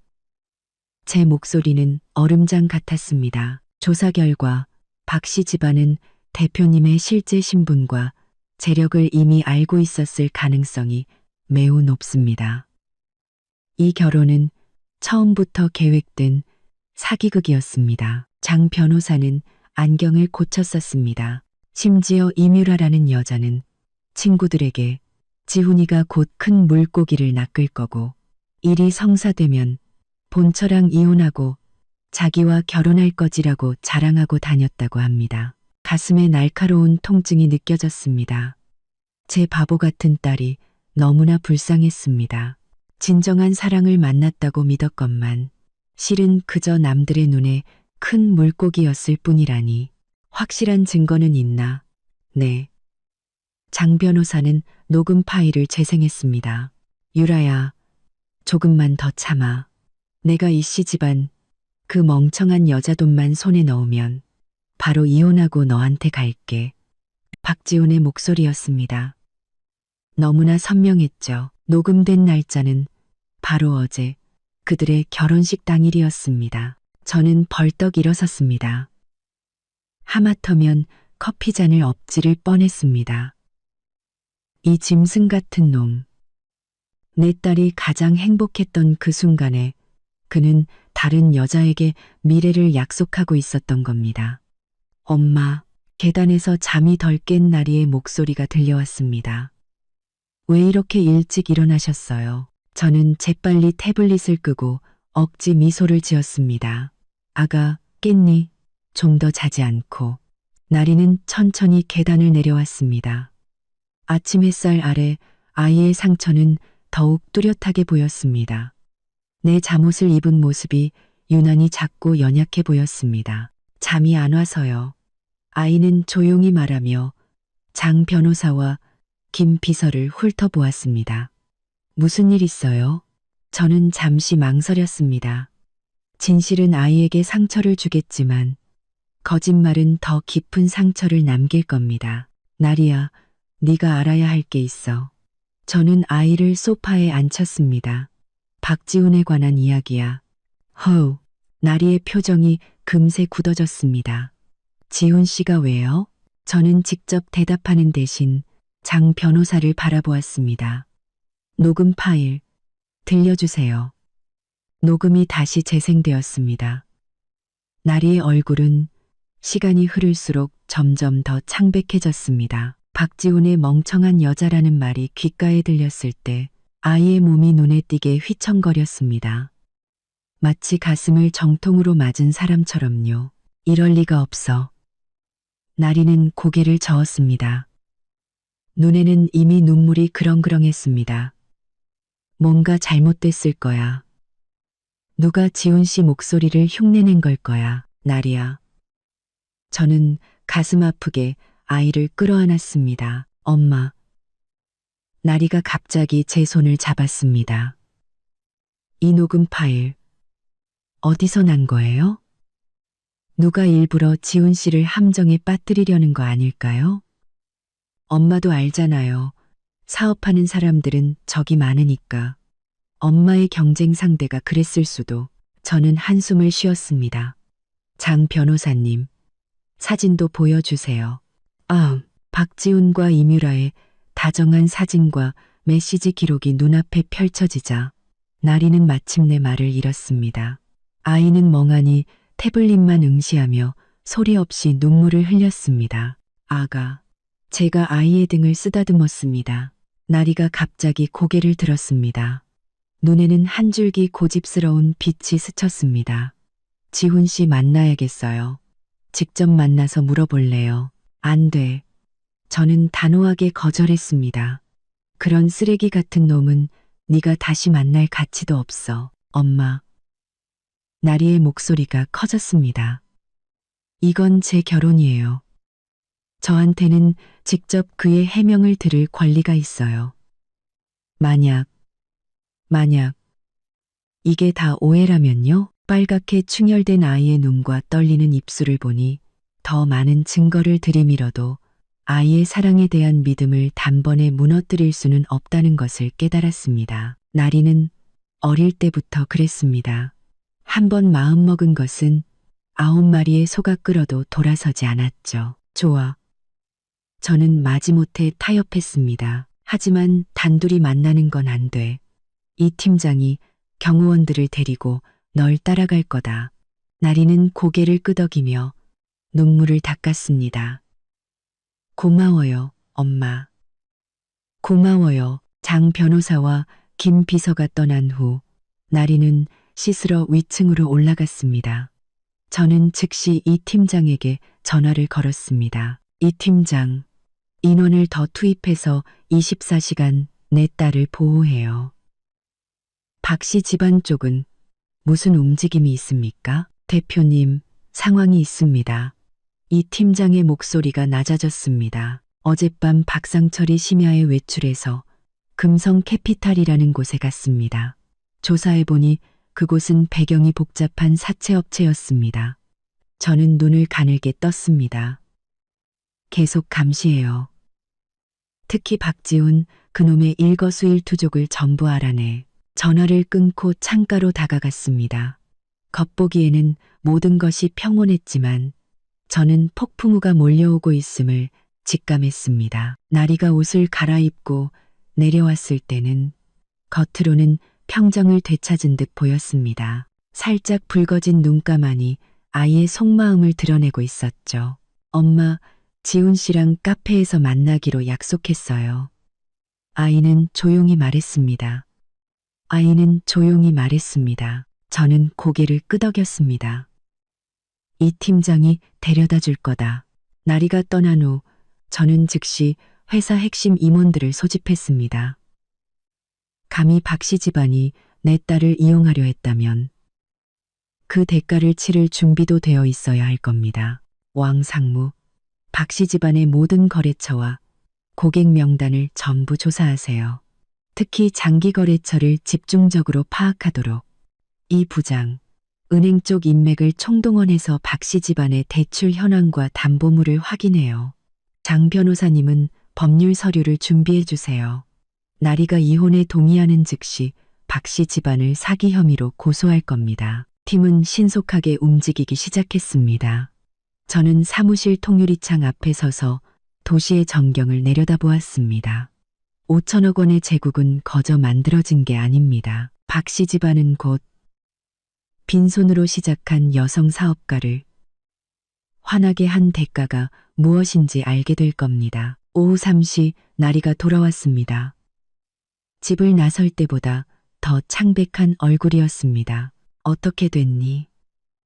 Speaker 1: 제 목소리는 얼음장 같았습니다. 조사 결과 박씨 집안은 대표님의 실제 신분과 재력을 이미 알고 있었을 가능성이 매우 높습니다. 이 결혼은 처음부터 계획된 사기극이었습니다. 장 변호사는 안경을 고쳤었습니다. 심지어 이뮤라라는 여자는 친구들에게 지훈이가 곧 큰 물고기를 낚을 거고 일이 성사되면 본처랑 이혼하고 자기와 결혼할 거지라고 자랑하고 다녔다고 합니다. 가슴에 날카로운 통증이 느껴졌습니다. 제 바보 같은 딸이 너무나 불쌍했습니다. 진정한 사랑을 만났다고 믿었건만 실은 그저 남들의 눈에 큰 물고기였을 뿐이라니. 확실한 증거는 있나? 네. 장 변호사는 녹음 파일을 재생했습니다. 유라야, 조금만 더 참아. 내가 이씨 집안 그 멍청한 여자 돈만 손에 넣으면 바로 이혼하고 너한테 갈게. 박지훈의 목소리였습니다. 너무나 선명했죠. 녹음된 날짜는 바로 어제 그들의 결혼식 당일이었습니다. 저는 벌떡 일어섰습니다. 하마터면 커피잔을 엎지를 뻔했습니다. 이 짐승 같은 놈. 내 딸이 가장 행복했던 그 순간에 그는 다른 여자에게 미래를 약속하고 있었던 겁니다. 엄마, 계단에서 잠이 덜 깬 나리의 목소리가 들려왔습니다. 왜 이렇게 일찍 일어나셨어요? 저는 재빨리 태블릿을 끄고 억지 미소를 지었습니다. 아가, 깼니? 좀 더 자지 않고. 나리는 천천히 계단을 내려왔습니다. 아침 햇살 아래 아이의 상처는 더욱 뚜렷하게 보였습니다. 내 잠옷을 입은 모습이 유난히 작고 연약해 보였습니다. 잠이 안 와서요. 아이는 조용히 말하며 장 변호사와 김 비서를 훑어보았습니다. 무슨 일 있어요? 저는 잠시 망설였습니다. 진실은 아이에게 상처를 주겠지만 거짓말은 더 깊은 상처를 남길 겁니다. 나리야, 네가 알아야 할 게 있어. 저는 아이를 소파에 앉혔습니다. 박지훈에 관한 이야기야. 허우, 나리의 표정이 금세 굳어졌습니다. 지훈 씨가 왜요? 저는 직접 대답하는 대신 장 변호사를 바라보았습니다. 녹음 파일, 들려주세요. 녹음이 다시 재생되었습니다. 나리의 얼굴은 시간이 흐를수록 점점 더 창백해졌습니다. 박지훈의 멍청한 여자라는 말이 귓가에 들렸을 때 아이의 몸이 눈에 띄게 휘청거렸습니다. 마치 가슴을 정통으로 맞은 사람처럼요. 이럴 리가 없어. 나리는 고개를 저었습니다. 눈에는 이미 눈물이 그렁그렁했습니다. 뭔가 잘못됐을 거야. 누가 지훈 씨 목소리를 흉내낸 걸 거야. 나리야. 저는 가슴 아프게 아이를 끌어안았습니다. 엄마. 나리가 갑자기 제 손을 잡았습니다. 이 녹음 파일 어디서 난 거예요? 누가 일부러 지훈 씨를 함정에 빠뜨리려는 거 아닐까요? 엄마도 알잖아요. 사업하는 사람들은 적이 많으니까. 엄마의 경쟁 상대가 그랬을 수도. 저는 한숨을 쉬었습니다. 장 변호사님, 사진도 보여주세요. 박지훈과 이뮤라의 다정한 사진과 메시지 기록이 눈앞에 펼쳐지자 나리는 마침내 말을 잃었습니다. 아이는 멍하니 태블릿만 응시하며 소리 없이 눈물을 흘렸습니다. 아가. 제가 아이의 등을 쓰다듬었습니다. 나리가 갑자기 고개를 들었습니다. 눈에는 한 줄기 고집스러운 빛이 스쳤습니다. 지훈 씨 만나야겠어요. 직접 만나서 물어볼래요. 안 돼. 저는 단호하게 거절했습니다. 그런 쓰레기 같은 놈은 네가 다시 만날 가치도 없어. 엄마. 나리의 목소리가 커졌습니다. 이건 제 결혼이에요. 저한테는 직접 그의 해명을 들을 권리가 있어요. 만약 이게 다 오해라면요? 빨갛게 충혈된 아이의 눈과 떨리는 입술을 보니 더 많은 증거를 들이밀어도 아이의 사랑에 대한 믿음을 단번에 무너뜨릴 수는 없다는 것을 깨달았습니다. 나리는 어릴 때부터 그랬습니다. 한번 마음먹은 것은 9마리의 소가 끌어도 돌아서지 않았죠. 좋아. 저는 마지못해 타협했습니다. 하지만 단둘이 만나는 건 안 돼. 이 팀장이 경호원들을 데리고 널 따라갈 거다. 나리는 고개를 끄덕이며 눈물을 닦았습니다. 고마워요, 엄마. 고마워요. 장 변호사와 김 비서가 떠난 후 나리는 씻으러 위층으로 올라갔습니다. 저는 즉시 이 팀장에게 전화를 걸었습니다. 이 팀장, 인원을 더 투입해서 24시간 내 딸을 보호해요. 박 씨 집안 쪽은 무슨 움직임이 있습니까? 대표님, 상황이 있습니다. 이 팀장의 목소리가 낮아졌습니다. 어젯밤 박상철이 심야에 외출해서 금성 캐피탈이라는 곳에 갔습니다. 조사해보니 그곳은 배경이 복잡한 사채업체였습니다. 저는 눈을 가늘게 떴습니다. 계속 감시해요. 특히 박지훈, 그놈의 일거수일투족을 전부 알아내. 전화를 끊고 창가로 다가갔습니다. 겉보기에는 모든 것이 평온했지만 저는 폭풍우가 몰려오고 있음을 직감했습니다. 나리가 옷을 갈아입고 내려왔을 때는 겉으로는 평정을 되찾은 듯 보였습니다. 살짝 붉어진 눈가만이 아이의 속마음을 드러내고 있었죠. 엄마, 지훈 씨랑 카페에서 만나기로 약속했어요. 아이는 조용히 말했습니다. 저는 고개를 끄덕였습니다. 이 팀장이 데려다 줄 거다. 나리가 떠난 후 저는 즉시 회사 핵심 임원들을 소집했습니다. 감히 박 씨 집안이 내 딸을 이용하려 했다면 그 대가를 치를 준비도 되어 있어야 할 겁니다. 왕상무, 박 씨 집안의 모든 거래처와 고객 명단을 전부 조사하세요. 특히 장기 거래처를 집중적으로 파악하도록. 이 부장, 은행 쪽 인맥을 총동원해서 박 씨 집안의 대출 현황과 담보물을 확인해요. 장 변호사님은 법률 서류를 준비해 주세요. 나리가 이혼에 동의하는 즉시 박 씨 집안을 사기 혐의로 고소할 겁니다. 팀은 신속하게 움직이기 시작했습니다. 저는 사무실 통유리창 앞에 서서 도시의 전경을 내려다보았습니다. 5천억 원의 제국은 거저 만들어진 게 아닙니다. 박 씨 집안은 곧 빈손으로 시작한 여성 사업가를 화나게 한 대가가 무엇인지 알게 될 겁니다. 오후 3시 나리가 돌아왔습니다. 집을 나설 때보다 더 창백한 얼굴이었습니다. 어떻게 됐니?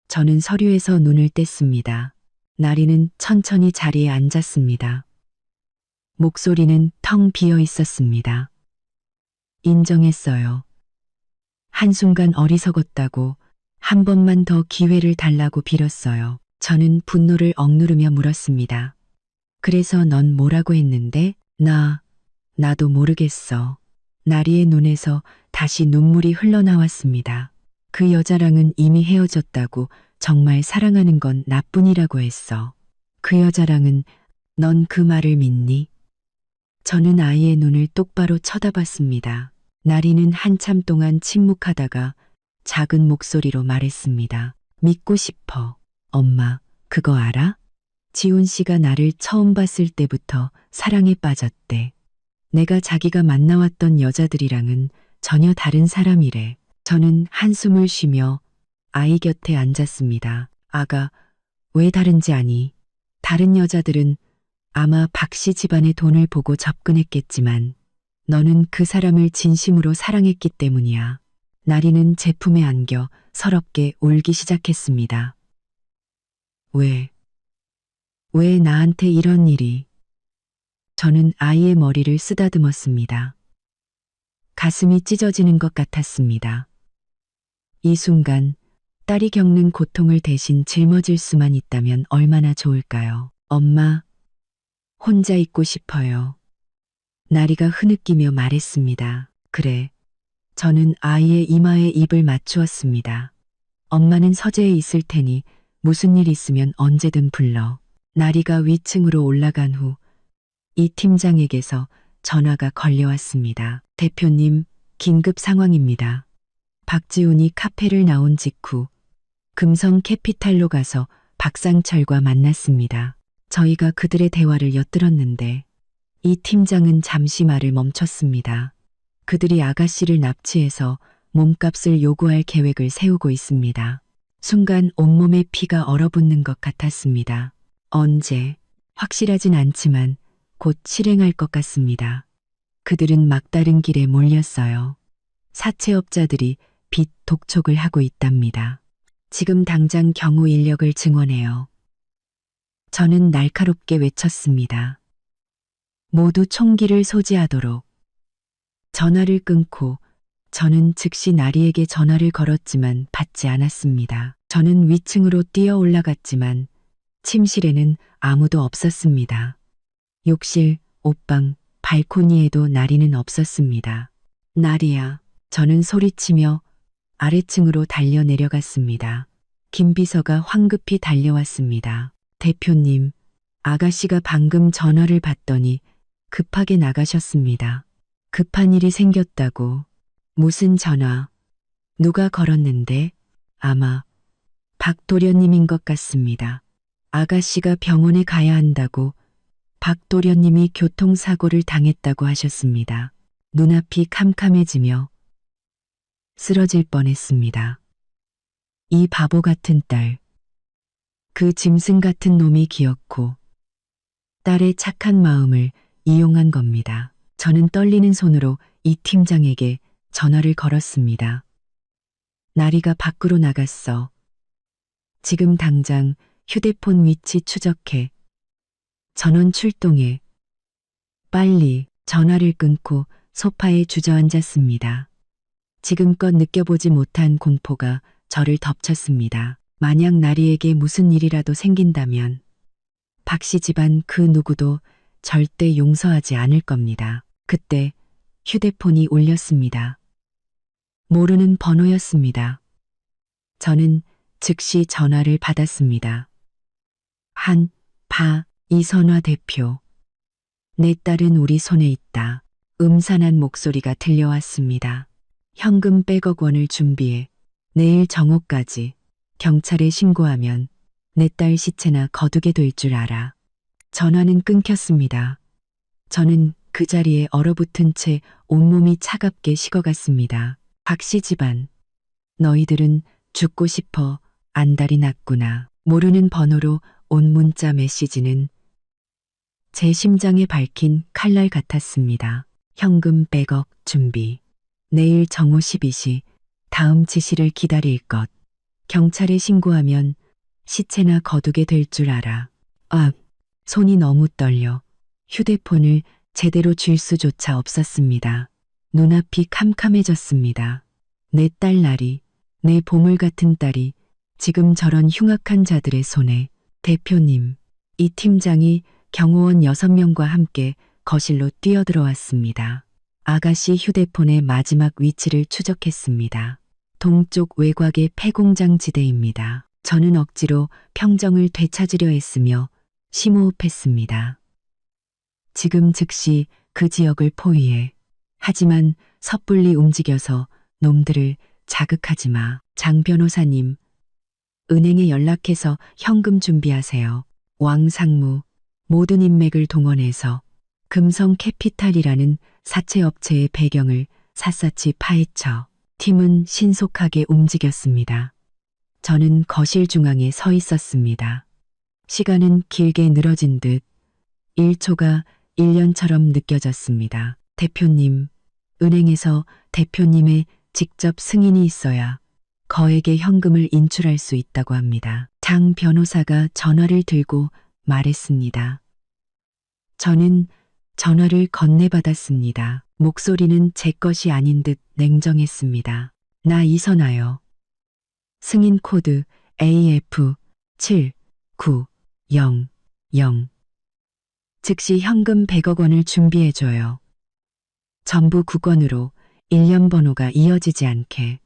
Speaker 1: 저는 서류에서 눈을 뗐습니다. 나리는 천천히 자리에 앉았습니다. 목소리는 텅 비어 있었습니다. 인정했어요. 한순간 어리석었다고 한 번만 더 기회를 달라고 빌었어요. 저는 분노를 억누르며 물었습니다. 그래서 넌 뭐라고 했는데? 나도 모르겠어. 나리의 눈에서 다시 눈물이 흘러나왔습니다. 그 여자랑은 이미 헤어졌다고 정말 사랑하는 건 나뿐이라고 했어. 그 여자랑은 넌 그 말을 믿니? 저는 아이의 눈을 똑바로 쳐다봤습니다. 나리는 한참 동안 침묵하다가 작은 목소리로 말했습니다. 믿고 싶어. 엄마, 그거 알아? 지훈 씨가 나를 처음 봤을 때부터 사랑에 빠졌대. 내가 자기가 만나왔던 여자들이랑은 전혀 다른 사람이래. 저는 한숨을 쉬며 아이 곁에 앉았습니다. 아가, 왜 다른지 아니? 다른 여자들은 아마 박씨 집안의 돈을 보고 접근했겠지만 너는 그 사람을 진심으로 사랑했기 때문이야. 나리는 제 품에 안겨 서럽게 울기 시작했습니다. 왜 나한테 이런 일이? 저는 아이의 머리를 쓰다듬었습니다. 가슴이 찢어지는 것 같았습니다. 이 순간 딸이 겪는 고통을 대신 짊어질 수만 있다면 얼마나 좋을까요? 엄마, 혼자 있고 싶어요. 나리가 흐느끼며 말했습니다. 그래. 저는 아이의 이마에 입을 맞추었습니다. 엄마는 서재에 있을 테니 무슨 일 있으면 언제든 불러. 나리가 위층으로 올라간 후 이 팀장에게서 전화가 걸려왔습니다. 대표님, 긴급 상황입니다. 박지훈이 카페를 나온 직후 금성 캐피탈로 가서 박상철과 만났습니다. 저희가 그들의 대화를 엿들었는데 이 팀장은 잠시 말을 멈췄습니다. 그들이 아가씨를 납치해서 몸값을 요구할 계획을 세우고 있습니다. 순간 온몸에 피가 얼어붙는 것 같았습니다. 언제? 확실하진 않지만 곧 실행할 것 같습니다. 그들은 막다른 길에 몰렸어요. 사채업자들이 빚 독촉을 하고 있답니다. 지금 당장 경호 인력을 증원해요. 저는 날카롭게 외쳤습니다. 모두 총기를 소지하도록. 전화를 끊고 저는 즉시 나리에게 전화를 걸었지만 받지 않았습니다. 저는 위층으로 뛰어 올라갔지만 침실에는 아무도 없었습니다. 욕실, 옷방, 발코니에도 나리는 없었습니다. 나리야, 저는 소리치며 아래층으로 달려 내려갔습니다. 김 비서가 황급히 달려왔습니다. 대표님, 아가씨가 방금 전화를 받더니 급하게 나가셨습니다. 급한 일이 생겼다고. 무슨 전화? 누가 걸었는데? 아마 박도련님인 것 같습니다. 아가씨가 병원에 가야 한다고 박도련님이 교통사고를 당했다고 하셨습니다. 눈앞이 캄캄해지며 쓰러질 뻔했습니다. 이 바보 같은 딸, 그 짐승 같은 놈이 기었고 딸의 착한 마음을 이용한 겁니다. 저는 떨리는 손으로 이 팀장에게 전화를 걸었습니다. 나리가 밖으로 나갔어. 지금 당장 휴대폰 위치 추적해. 전원 출동해. 빨리. 전화를 끊고 소파에 주저앉았습니다. 지금껏 느껴보지 못한 공포가 저를 덮쳤습니다. 만약 나리에게 무슨 일이라도 생긴다면 박씨 집안 그 누구도 절대 용서하지 않을 겁니다. 그때 휴대폰이 울렸습니다. 모르는 번호였습니다. 저는 즉시 전화를 받았습니다. 이선화 대표. 내 딸은 우리 손에 있다. 음산한 목소리가 들려왔습니다. 현금 100억 원을 준비해 내일 정오까지 경찰에 신고하면 내 딸 시체나 거두게 될 줄 알아. 전화는 끊겼습니다. 저는 그 자리에 얼어붙은 채 온몸이 차갑게 식어갔습니다. 박씨 집안, 너희들은 죽고 싶어 안달이 났구나. 모르는 번호로 온 문자 메시지는 제 심장에 밝힌 칼날 같았습니다. 현금 100억 준비. 내일 정오 12시 다음 지시를 기다릴 것. 경찰에 신고하면 시체나 거두게 될 줄 알아. 아, 손이 너무 떨려 휴대폰을 제대로 쥘 수조차 없었습니다. 눈앞이 캄캄해졌습니다. 내 딸 나리, 내 보물 같은 딸이 지금 저런 흉악한 자들의 손에. 대표님, 이 팀장이 경호원 6명과 함께 거실로 뛰어들어왔습니다. 아가씨 휴대폰의 마지막 위치를 추적했습니다. 동쪽 외곽의 폐공장 지대입니다. 저는 억지로 평정을 되찾으려 했으며 심호흡했습니다. 지금 즉시 그 지역을 포위해. 하지만 섣불리 움직여서 놈들을 자극하지 마. 장 변호사님, 은행에 연락해서 현금 준비하세요. 왕 상무, 모든 인맥을 동원해서 금성 캐피탈이라는 사채업체의 배경을 샅샅이 파헤쳐. 팀은 신속하게 움직였습니다. 저는 거실 중앙에 서 있었습니다. 시간은 길게 늘어진 듯 1초가 1년처럼 느껴졌습니다. 대표님, 은행에서 대표님의 직접 승인이 있어야 거액의 현금을 인출할 수 있다고 합니다. 장 변호사가 전화를 들고 말했습니다. 저는 전화를 건네받았습니다. 목소리는 제 것이 아닌 듯 냉정했습니다. 나 이선아요. 승인 코드 AF7900. 즉시 현금 100억 원을 준비해줘요. 전부 국원으로 1년 번호가 이어지지 않게.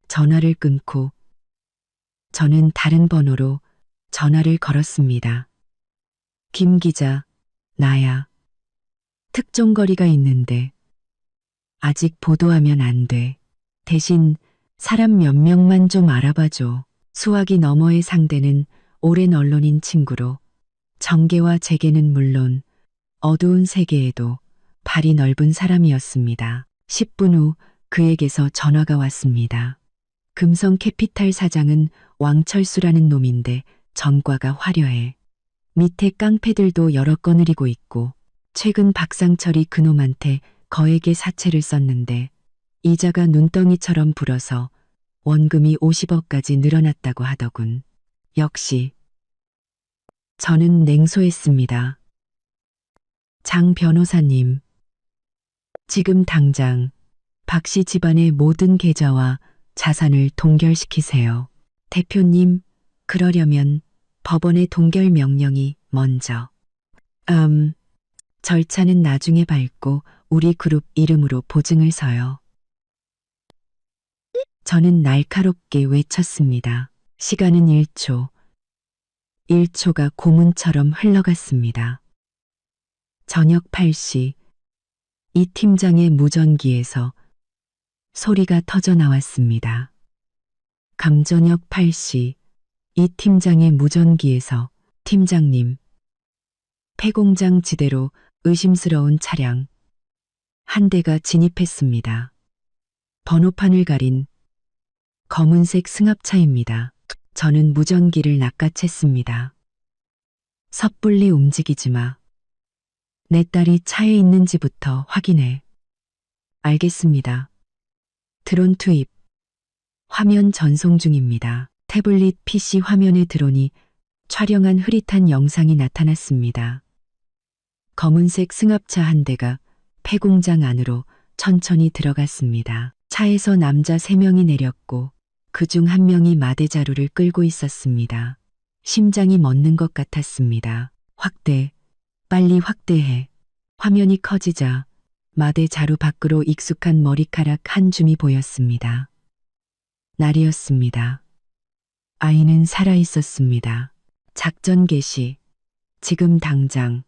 Speaker 1: 전화를 끊고 저는 다른 번호로 전화를 걸었습니다. 김 기자, 나야. 특종거리가 있는데 아직 보도하면 안 돼. 대신 사람 몇 명만 좀 알아봐줘. 수화기 너머의 상대는 오랜 언론인 친구로 정계와 재계는 물론 어두운 세계에도 발이 넓은 사람이었습니다. 10분 후 그에게서 전화가 왔습니다. 금성 캐피탈 사장은 왕철수라는 놈인데 전과가 화려해. 밑에 깡패들도 여러 거느리고 있고 최근 박상철이 그놈한테 거액의 사채를 썼는데 이자가 눈덩이처럼 불어서 원금이 50억까지 늘어났다고 하더군. 역시 저는 냉소했습니다. 장 변호사님, 지금 당장 박 씨 집안의 모든 계좌와 자산을 동결시키세요. 대표님, 그러려면 법원의 동결 명령이 먼저. 절차는 나중에 밟고 우리 그룹 이름으로 보증을 서요. 저는 날카롭게 외쳤습니다. 시간은 1초. 1초가 고문처럼 흘러갔습니다. 저녁 8시, 이 팀장의 무전기에서 소리가 터져 나왔습니다. 감저녁 8시, 이 팀장의 무전기에서 팀장님, 폐공장 지대로 의심스러운 차량 한 대가 진입했습니다. 번호판을 가린 검은색 승합차입니다. 저는 무전기를 낚아챘습니다. 섣불리 움직이지 마. 내 딸이 차에 있는지부터 확인해. 알겠습니다. 드론 투입. 화면 전송 중입니다. 태블릿 PC 화면에 드론이 촬영한 흐릿한 영상이 나타났습니다. 검은색 승합차 한 대가 폐공장 안으로 천천히 들어갔습니다. 차에서 남자 3명이 내렸고 그중 1명이 마대자루를 끌고 있었습니다. 심장이 멎는 것 같았습니다. 확대, 빨리 확대해. 화면이 커지자 마대자루 밖으로 익숙한 머리카락 한 줌이 보였습니다. 날이었습니다. 아이는 살아있었습니다. 작전 개시. 지금 당장.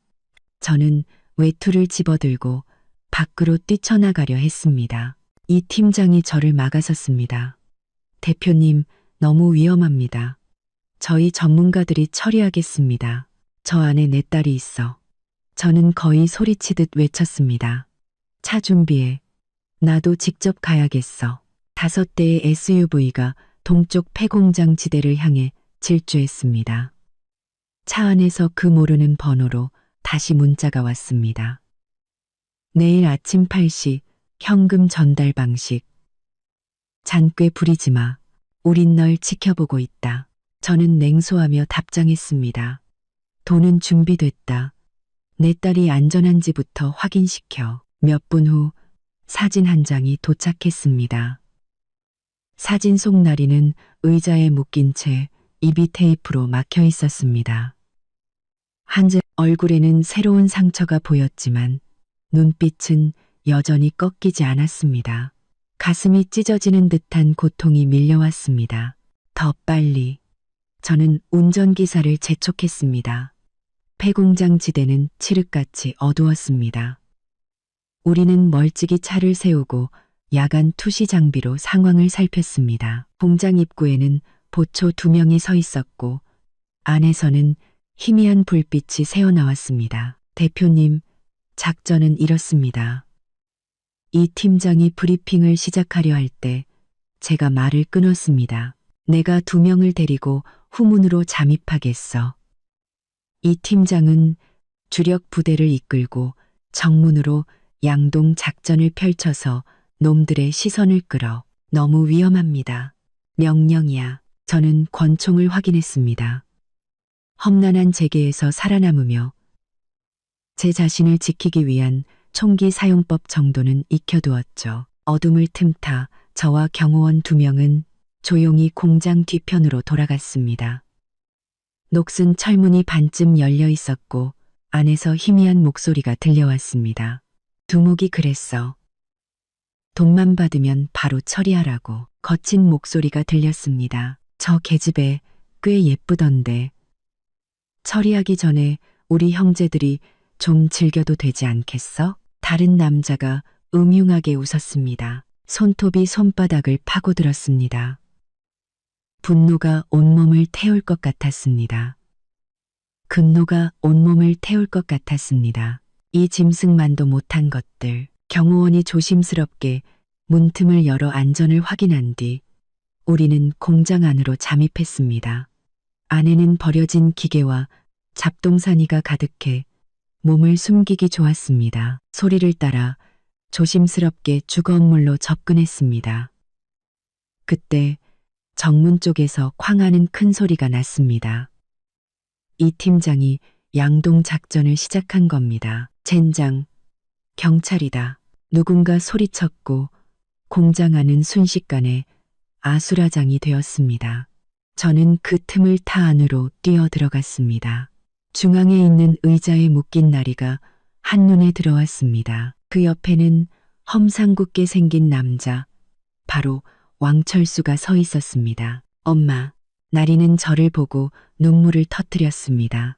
Speaker 1: 저는 외투를 집어들고 밖으로 뛰쳐나가려 했습니다. 이 팀장이 저를 막아섰습니다. 대표님, 너무 위험합니다. 저희 전문가들이 처리하겠습니다. 저 안에 내 딸이 있어. 저는 거의 소리치듯 외쳤습니다. 차 준비해. 나도 직접 가야겠어. 5대의 SUV가 동쪽 폐공장 지대를 향해 질주했습니다. 차 안에서 그 모르는 번호로 다시 문자가 왔습니다. 내일 아침 8시 현금 전달 방식. 잔꾀 부리지 마. 우린 널 지켜보고 있다. 저는 냉소하며 답장했습니다. 돈은 준비됐다. 내 딸이 안전한지부터 확인시켜. 몇 분 후 사진 한 장이 도착했습니다. 사진 속 나리는 의자에 묶인 채 입이 테이프로 막혀 있었습니다. 한제 얼굴에는 새로운 상처가 보였지만 눈빛은 여전히 꺾이지 않았습니다. 가슴이 찢어지는 듯한 고통이 밀려왔습니다. 더 빨리. 저는 운전기사를 재촉했습니다. 폐공장 지대는 칠흑같이 어두웠습니다. 우리는 멀찍이 차를 세우고 야간 투시 장비로 상황을 살폈습니다. 공장 입구에는 보초 2명이 서 있었고 안에서는 희미한 불빛이 새어나왔습니다. 대표님, 작전은 이렇습니다. 이 팀장이 브리핑을 시작하려 할 때 제가 말을 끊었습니다. 내가 2명을 데리고 후문으로 잠입하겠어. 이 팀장은 주력 부대를 이끌고 정문으로 양동 작전을 펼쳐서 놈들의 시선을 끌어. 너무 위험합니다. 명령이야. 저는 권총을 확인했습니다. 험난한 재계에서 살아남으며 제 자신을 지키기 위한 총기 사용법 정도는 익혀두었죠. 어둠을 틈타 저와 경호원 2명은 조용히 공장 뒤편으로 돌아갔습니다. 녹슨 철문이 반쯤 열려 있었고 안에서 희미한 목소리가 들려왔습니다. 두목이 그랬어. 돈만 받으면 바로 처리하라고. 거친 목소리가 들렸습니다. 저 계집애 꽤 예쁘던데. 처리하기 전에 우리 형제들이 좀 즐겨도 되지 않겠어? 다른 남자가 음흉하게 웃었습니다. 손톱이 손바닥을 파고들었습니다. 분노가 온몸을 태울 것 같았습니다. 근노가 온몸을 태울 것 같았습니다. 이 짐승만도 못한 것들. 경호원이 조심스럽게 문틈을 열어 안전을 확인한 뒤 우리는 공장 안으로 잠입했습니다. 안에는 버려진 기계와 잡동사니가 가득해 몸을 숨기기 좋았습니다. 소리를 따라 조심스럽게 주거 업물로 접근했습니다. 그때 정문 쪽에서 쾅 하는 큰 소리가 났습니다. 이 팀장이 양동 작전을 시작한 겁니다. 젠장, 경찰이다. 누군가 소리쳤고 공장 안은 순식간에 아수라장이 되었습니다. 저는 그 틈을 타 안으로 뛰어 들어갔습니다. 중앙에 있는 의자에 묶인 나리가 한눈에 들어왔습니다. 그 옆에는 험상궂게 생긴 남자, 바로 왕철수가 서 있었습니다. 엄마, 나리는 저를 보고 눈물을 터뜨렸습니다.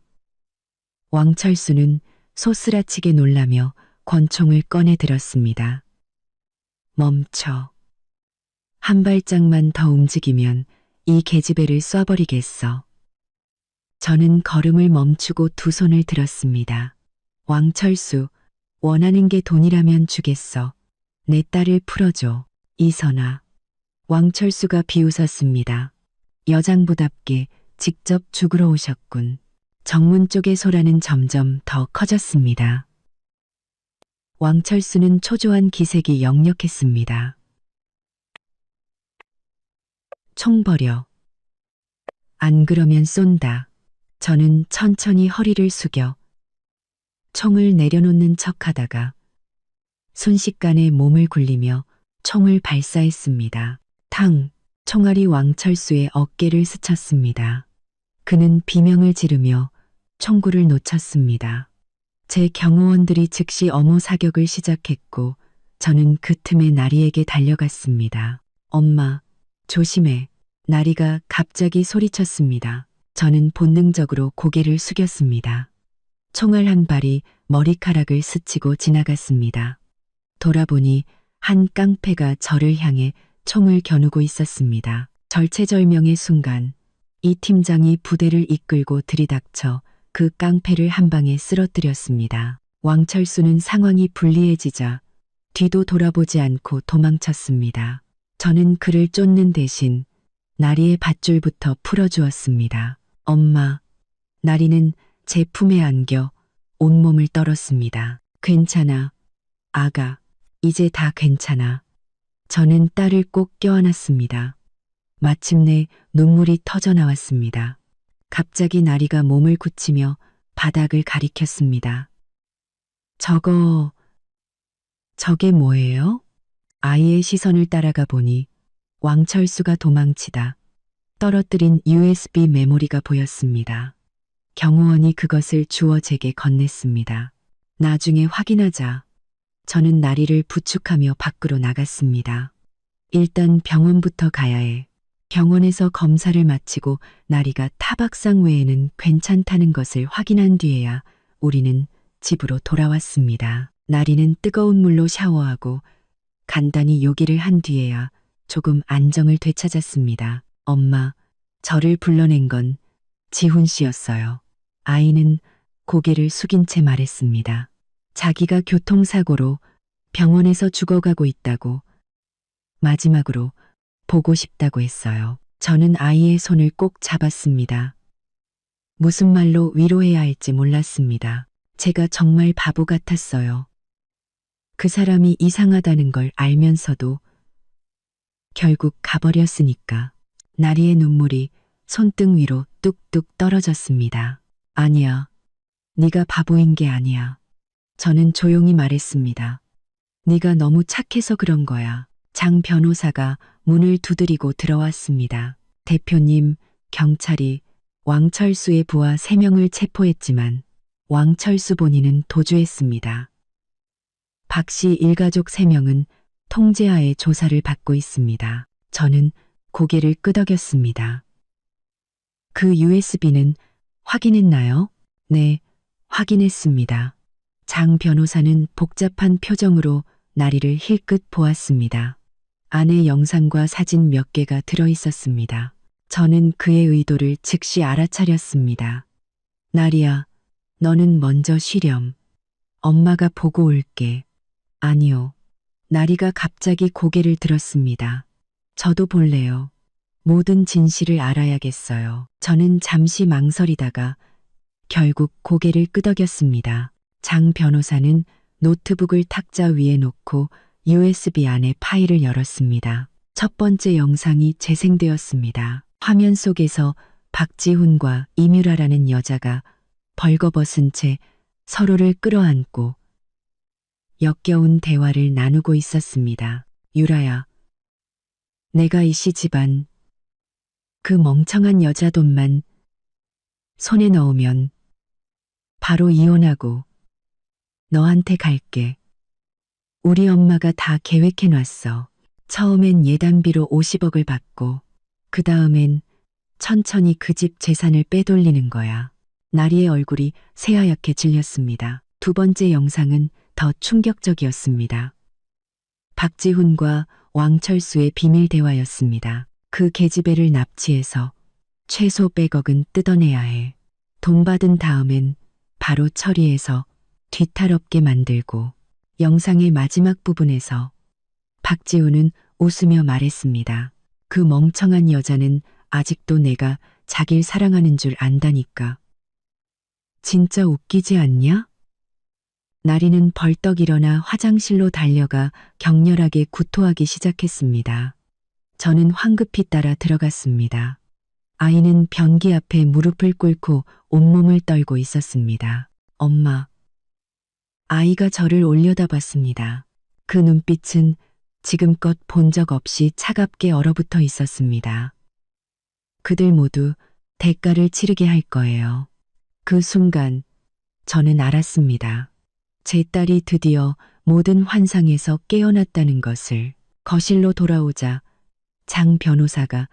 Speaker 1: 왕철수는 소스라치게 놀라며 권총을 꺼내 들었습니다. 멈춰. 한 발짝만 더 움직이면 이 계집애를 쏴버리겠어. 저는 걸음을 멈추고 2 손을 들었습니다. 왕철수, 원하는 게 돈이라면 주겠어. 내 딸을 풀어줘. 이선아. 왕철수가 비웃었습니다. 여장부답게 직접 죽으러 오셨군. 정문 쪽의 소란은 점점 더 커졌습니다. 왕철수는 초조한 기색이 역력했습니다. 총 버려. 안 그러면 쏜다. 저는 천천히 허리를 숙여 총을 내려놓는 척하다가 순식간에 몸을 굴리며 총을 발사했습니다. 탕! 총알이 왕철수의 어깨를 스쳤습니다. 그는 비명을 지르며 총구를 놓쳤습니다. 제 경호원들이 즉시 엄호 사격을 시작했고 저는 그 틈에 나리에게 달려갔습니다. 엄마, 조심해. 나리가 갑자기 소리쳤습니다. 저는 본능적으로 고개를 숙였습니다. 총알 한 발이 머리카락을 스치고 지나갔습니다. 돌아보니 한 깡패가 저를 향해 총을 겨누고 있었습니다. 절체절명의 순간 이 팀장이 부대를 이끌고 들이닥쳐 그 깡패를 한 방에 쓰러뜨렸습니다. 왕철수는 상황이 불리해지자 뒤도 돌아보지 않고 도망쳤습니다. 저는 그를 쫓는 대신 나리의 밧줄부터 풀어주었습니다. 엄마, 나리는 제 품에 안겨 온몸을 떨었습니다. 괜찮아, 아가. 이제 다 괜찮아. 저는 딸을 꼭 껴안았습니다. 마침내 눈물이 터져 나왔습니다. 갑자기 나리가 몸을 굳히며 바닥을 가리켰습니다. 저게 뭐예요? 아이의 시선을 따라가 보니 왕철수가 도망치다 떨어뜨린 USB 메모리가 보였습니다. 경호원이 그것을 주워 제게 건넸습니다. 나중에 확인하자. 저는 나리를 부축하며 밖으로 나갔습니다. 일단 병원부터 가야 해. 병원에서 검사를 마치고 나리가 타박상 외에는 괜찮다는 것을 확인한 뒤에야 우리는 집으로 돌아왔습니다. 나리는 뜨거운 물로 샤워하고 간단히 요기를 한 뒤에야 조금 안정을 되찾았습니다. 엄마, 저를 불러낸 건 지훈 씨였어요. 아이는 고개를 숙인 채 말했습니다. 자기가 교통사고로 병원에서 죽어가고 있다고 마지막으로 보고 싶다고 했어요. 저는 아이의 손을 꼭 잡았습니다. 무슨 말로 위로해야 할지 몰랐습니다. 제가 정말 바보 같았어요. 그 사람이 이상하다는 걸 알면서도 결국 가버렸으니까. 나리의 눈물이 손등 위로 뚝뚝 떨어졌습니다. 아니야. 네가 바보인 게 아니야. 저는 조용히 말했습니다. 네가 너무 착해서 그런 거야. 장 변호사가 문을 두드리고 들어왔습니다. 대표님, 경찰이 왕철수의 부하 3명을 체포했지만 왕철수 본인은 도주했습니다. 박 씨 일가족 3명은 통제하에 조사를 받고 있습니다. 저는 고개를 끄덕였습니다. 그 USB는 확인했나요? 네, 확인했습니다. 장 변호사는 복잡한 표정으로 나리를 힐끗 보았습니다. 안에 영상과 사진 몇 개가 들어 있었습니다. 저는 그의 의도를 즉시 알아차렸습니다. 나리야, 너는 먼저 쉬렴. 엄마가 보고 올게. 아니요. 나리가 갑자기 고개를 들었습니다. 저도 볼래요. 모든 진실을 알아야겠어요. 저는 잠시 망설이다가 결국 고개를 끄덕였습니다. 장 변호사는 노트북을 탁자 위에 놓고 USB 안에 파일을 열었습니다. 첫 번째 영상이 재생되었습니다. 화면 속에서 박지훈과 이뮤라라는 여자가 벌거벗은 채 서로를 끌어안고 역겨운 대화를 나누고 있었습니다. 유라야, 내가 이씨 집안 그 멍청한 여자 돈만 손에 넣으면 바로 이혼하고 너한테 갈게. 우리 엄마가 다 계획해놨어. 처음엔 예단비로 50억을 받고 그 다음엔 천천히 그 집 재산을 빼돌리는 거야. 나리의 얼굴이 새하얗게 질렸습니다. 두 번째 영상은 더 충격적이었습니다. 박지훈과 왕철수의 비밀 대화였습니다. 그 계집애를 납치해서 최소 100억은 뜯어내야 해. 돈 받은 다음엔 바로 처리해서 뒤탈없게 만들고. 영상의 마지막 부분에서 박지훈은 웃으며 말했습니다. 그 멍청한 여자는 아직도 내가 자길 사랑하는 줄 안다니까. 진짜 웃기지 않냐? 나리는 벌떡 일어나 화장실로 달려가 격렬하게 구토하기 시작했습니다. 저는 황급히 따라 들어갔습니다. 아이는 변기 앞에 무릎을 꿇고 온몸을 떨고 있었습니다. 엄마. 아이가 저를 올려다봤습니다. 그 눈빛은 지금껏 본 적 없이 차갑게 얼어붙어 있었습니다. 그들 모두 대가를 치르게 할 거예요. 그 순간 저는 알았습니다. 제 딸이 드디어 모든 환상에서 깨어났다는 것을. 거실로 돌아오자 장 변호사가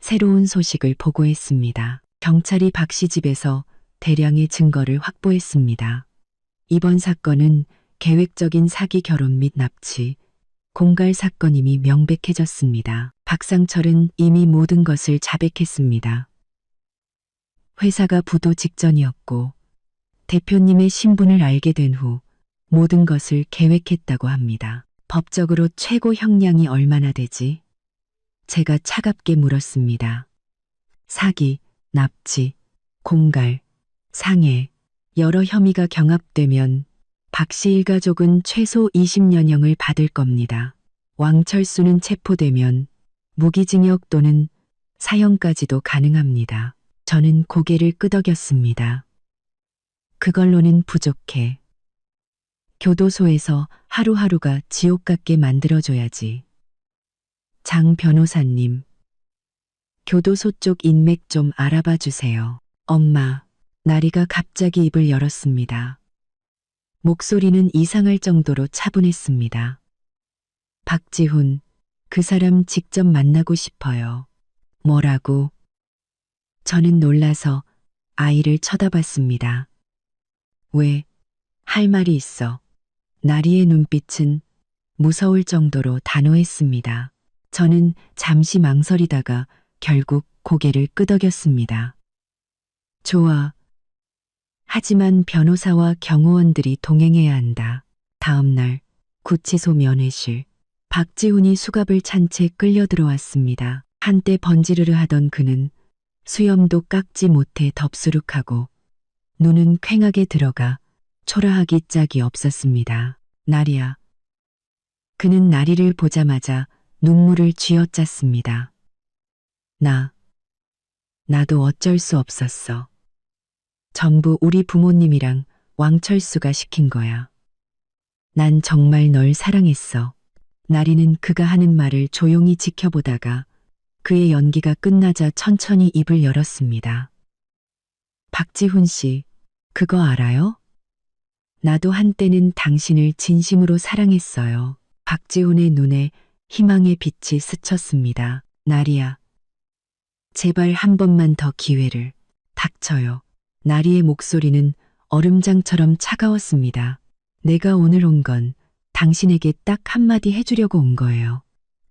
Speaker 1: 새로운 소식을 보고했습니다. 경찰이 박 씨 집에서 대량의 증거를 확보했습니다. 이번 사건은 계획적인 사기 결혼 및 납치, 공갈 사건임이 명백해졌습니다. 박상철은 이미 모든 것을 자백했습니다. 회사가 부도 직전이었고 대표님의 신분을 알게 된 후 모든 것을 계획했다고 합니다. 법적으로 최고 형량이 얼마나 되지? 제가 차갑게 물었습니다. 사기, 납치, 공갈, 상해, 여러 혐의가 경합되면 박씨 일가족은 최소 20년형을 받을 겁니다. 왕철수는 체포되면 무기징역 또는 사형까지도 가능합니다. 저는 고개를 끄덕였습니다. 그걸로는 부족해. 교도소에서 하루하루가 지옥 같게 만들어줘야지. 장 변호사님, 교도소 쪽 인맥 좀 알아봐 주세요. 엄마, 나리가 갑자기 입을 열었습니다. 목소리는 이상할 정도로 차분했습니다. 박지훈, 그 사람 직접 만나고 싶어요. 뭐라고? 저는 놀라서 아이를 쳐다봤습니다. 왜? 할 말이 있어. 나리의 눈빛은 무서울 정도로 단호했습니다. 저는 잠시 망설이다가 결국 고개를 끄덕였습니다. 좋아. 하지만 변호사와 경호원들이 동행해야 한다. 다음 날 구치소 면회실. 박지훈이 수갑을 찬 채 끌려 들어왔습니다. 한때 번지르르 하던 그는 수염도 깎지 못해 덥수룩하고 눈은 퀭하게 들어가 초라하기 짝이 없었습니다. 나리야. 그는 나리를 보자마자 눈물을 쥐어짰습니다. 나도 어쩔 수 없었어. 전부 우리 부모님이랑 왕철수가 시킨 거야. 난 정말 널 사랑했어. 나리는 그가 하는 말을 조용히 지켜보다가 그의 연기가 끝나자 천천히 입을 열었습니다. 박지훈 씨, 그거 알아요? 나도 한때는 당신을 진심으로 사랑했어요. 박지훈의 눈에 희망의 빛이 스쳤습니다. 나리야, 제발 한 번만 더 기회를. 닥쳐요. 나리의 목소리는 얼음장처럼 차가웠습니다. 내가 오늘 온 건 당신에게 딱 한마디 해주려고 온 거예요.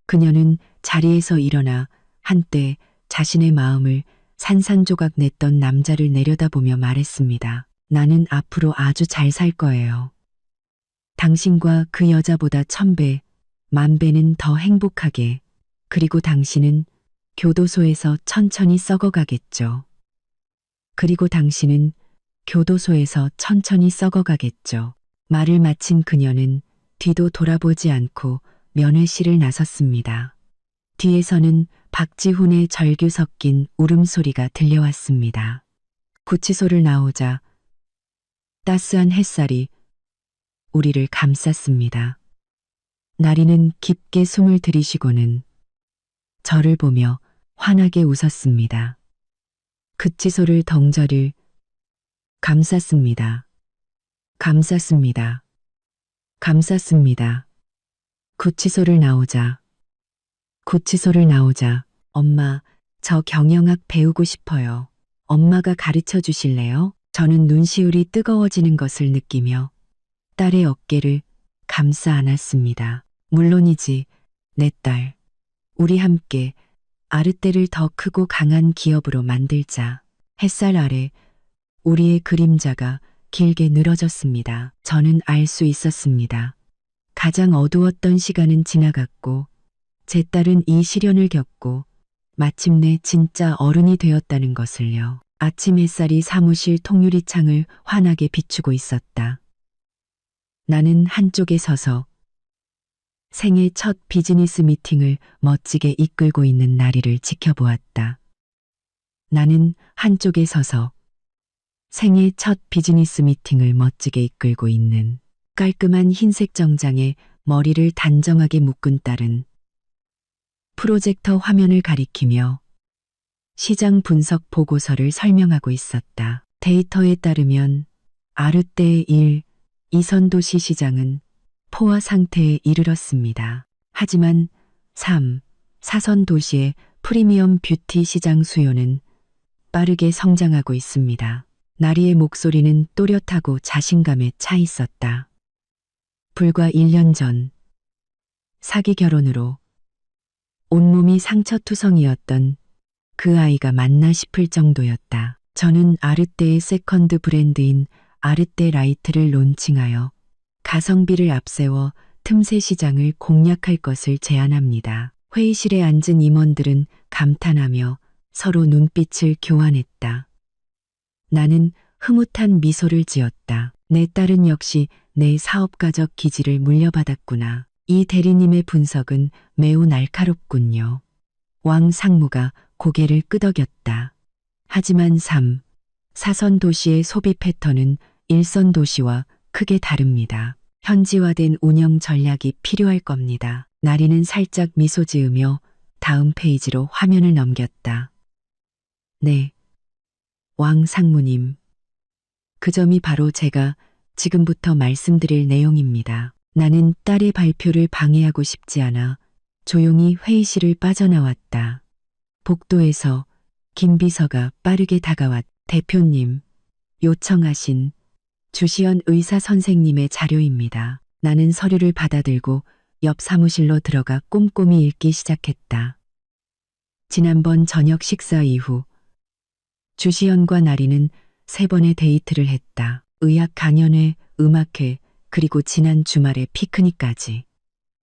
Speaker 1: 그녀는 자리에서 일어나 한때 자신의 마음을 산산조각 냈던 남자를 내려다보며 말했습니다. 나는 앞으로 아주 잘 살 거예요. 당신과 그 여자보다 1000배, 10,000배는 더 행복하게. 그리고 당신은 교도소에서 천천히 썩어가겠죠. 그리고 당신은 교도소에서 천천히 썩어가겠죠. 말을 마친 그녀는 뒤도 돌아보지 않고 면회실을 나섰습니다. 뒤에서는 박지훈의 절규 섞인 울음소리가 들려왔습니다. 구치소를 나오자 따스한 햇살이 우리를 감쌌습니다. 나리는 깊게 숨을 들이쉬고는 저를 보며 환하게 웃었습니다. 구치소를 덩저를 감쌌습니다. 감쌌습니다. 감쌌습니다. 구치소를 나오자 엄마, 저 경영학 배우고 싶어요. 엄마가 가르쳐 주실래요? 저는 눈시울이 뜨거워지는 것을 느끼며 딸의 어깨를 감싸 안았습니다. 물론이지, 내 딸. 우리 함께 아르떼를 더 크고 강한 기업으로 만들자. 햇살 아래 우리의 그림자가 길게 늘어졌습니다. 저는 알 수 있었습니다. 가장 어두웠던 시간은 지나갔고 제 딸은 이 시련을 겪고 마침내 진짜 어른이 되었다는 것을요. 아침 햇살이 사무실 통유리창을 환하게 비추고 있었다. 나는 한쪽에 서서 생애 첫 비즈니스 미팅을 멋지게 이끌고 있는 나리를 지켜보았다. 나는 한쪽에 서서 생애 첫 비즈니스 미팅을 멋지게 이끌고 있는 깔끔한 흰색 정장에 머리를 단정하게 묶은 딸은 프로젝터 화면을 가리키며 시장 분석 보고서를 설명하고 있었다. 데이터에 따르면 아르떼 1, 2선 도시 시장은 포화 상태에 이르렀습니다. 하지만 3, 4선 도시의 프리미엄 뷰티 시장 수요는 빠르게 성장하고 있습니다. 나리의 목소리는 또렷하고 자신감에 차 있었다. 불과 1년 전 사기 결혼으로 온몸이 상처투성이었던 그 아이가 맞나 싶을 정도였다. 저는 아르떼의 세컨드 브랜드인 아르떼 라이트를 론칭하여 가성비를 앞세워 틈새 시장을 공략할 것을 제안합니다. 회의실에 앉은 임원들은 감탄하며 서로 눈빛을 교환했다. 나는 흐뭇한 미소를 지었다. 내 딸은 역시 내 사업가적 기질을 물려받았구나. 이 대리님의 분석은 매우 날카롭군요. 왕 상무가 고개를 끄덕였다. 하지만 4선 도시의 소비 패턴은 1선 도시와 크게 다릅니다. 현지화된 운영 전략이 필요할 겁니다. 나리는 살짝 미소 지으며 다음 페이지로 화면을 넘겼다. 네, 왕 상무님. 그 점이 바로 제가 지금부터 말씀드릴 내용입니다. 나는 딸의 발표를 방해하고 싶지 않아 조용히 회의실을 빠져나왔다. 복도에서 김 비서가 빠르게 다가왔. 대표님, 요청하신 주시연 의사 선생님의 자료입니다. 나는 서류를 받아들고 옆 사무실로 들어가 꼼꼼히 읽기 시작했다. 지난번 저녁 식사 이후 주시연과 나리는 3번의 데이트를 했다. 의학 강연회, 음악회, 그리고 지난 주말에 피크닉까지.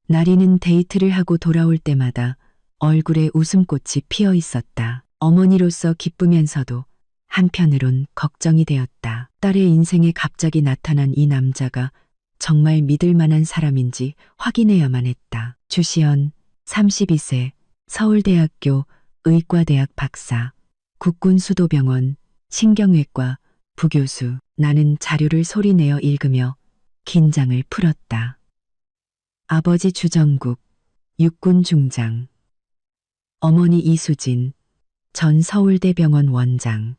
Speaker 1: 나리는 데이트를 하고 돌아올 때마다 얼굴에 웃음꽃이 피어 있었다. 어머니로서 기쁘면서도 한편으론 걱정이 되었다. 딸의 인생에 갑자기 나타난 이 남자가 정말 믿을 만한 사람인지 확인해야만 했다. 주시연, 32세, 서울대학교 의과대학 박사, 국군수도병원 신경외과 부교수. 나는 자료를 소리내어 읽으며 긴장을 풀었다. 아버지 주정국, 육군 중장. 어머니 이수진, 전 서울대병원 원장.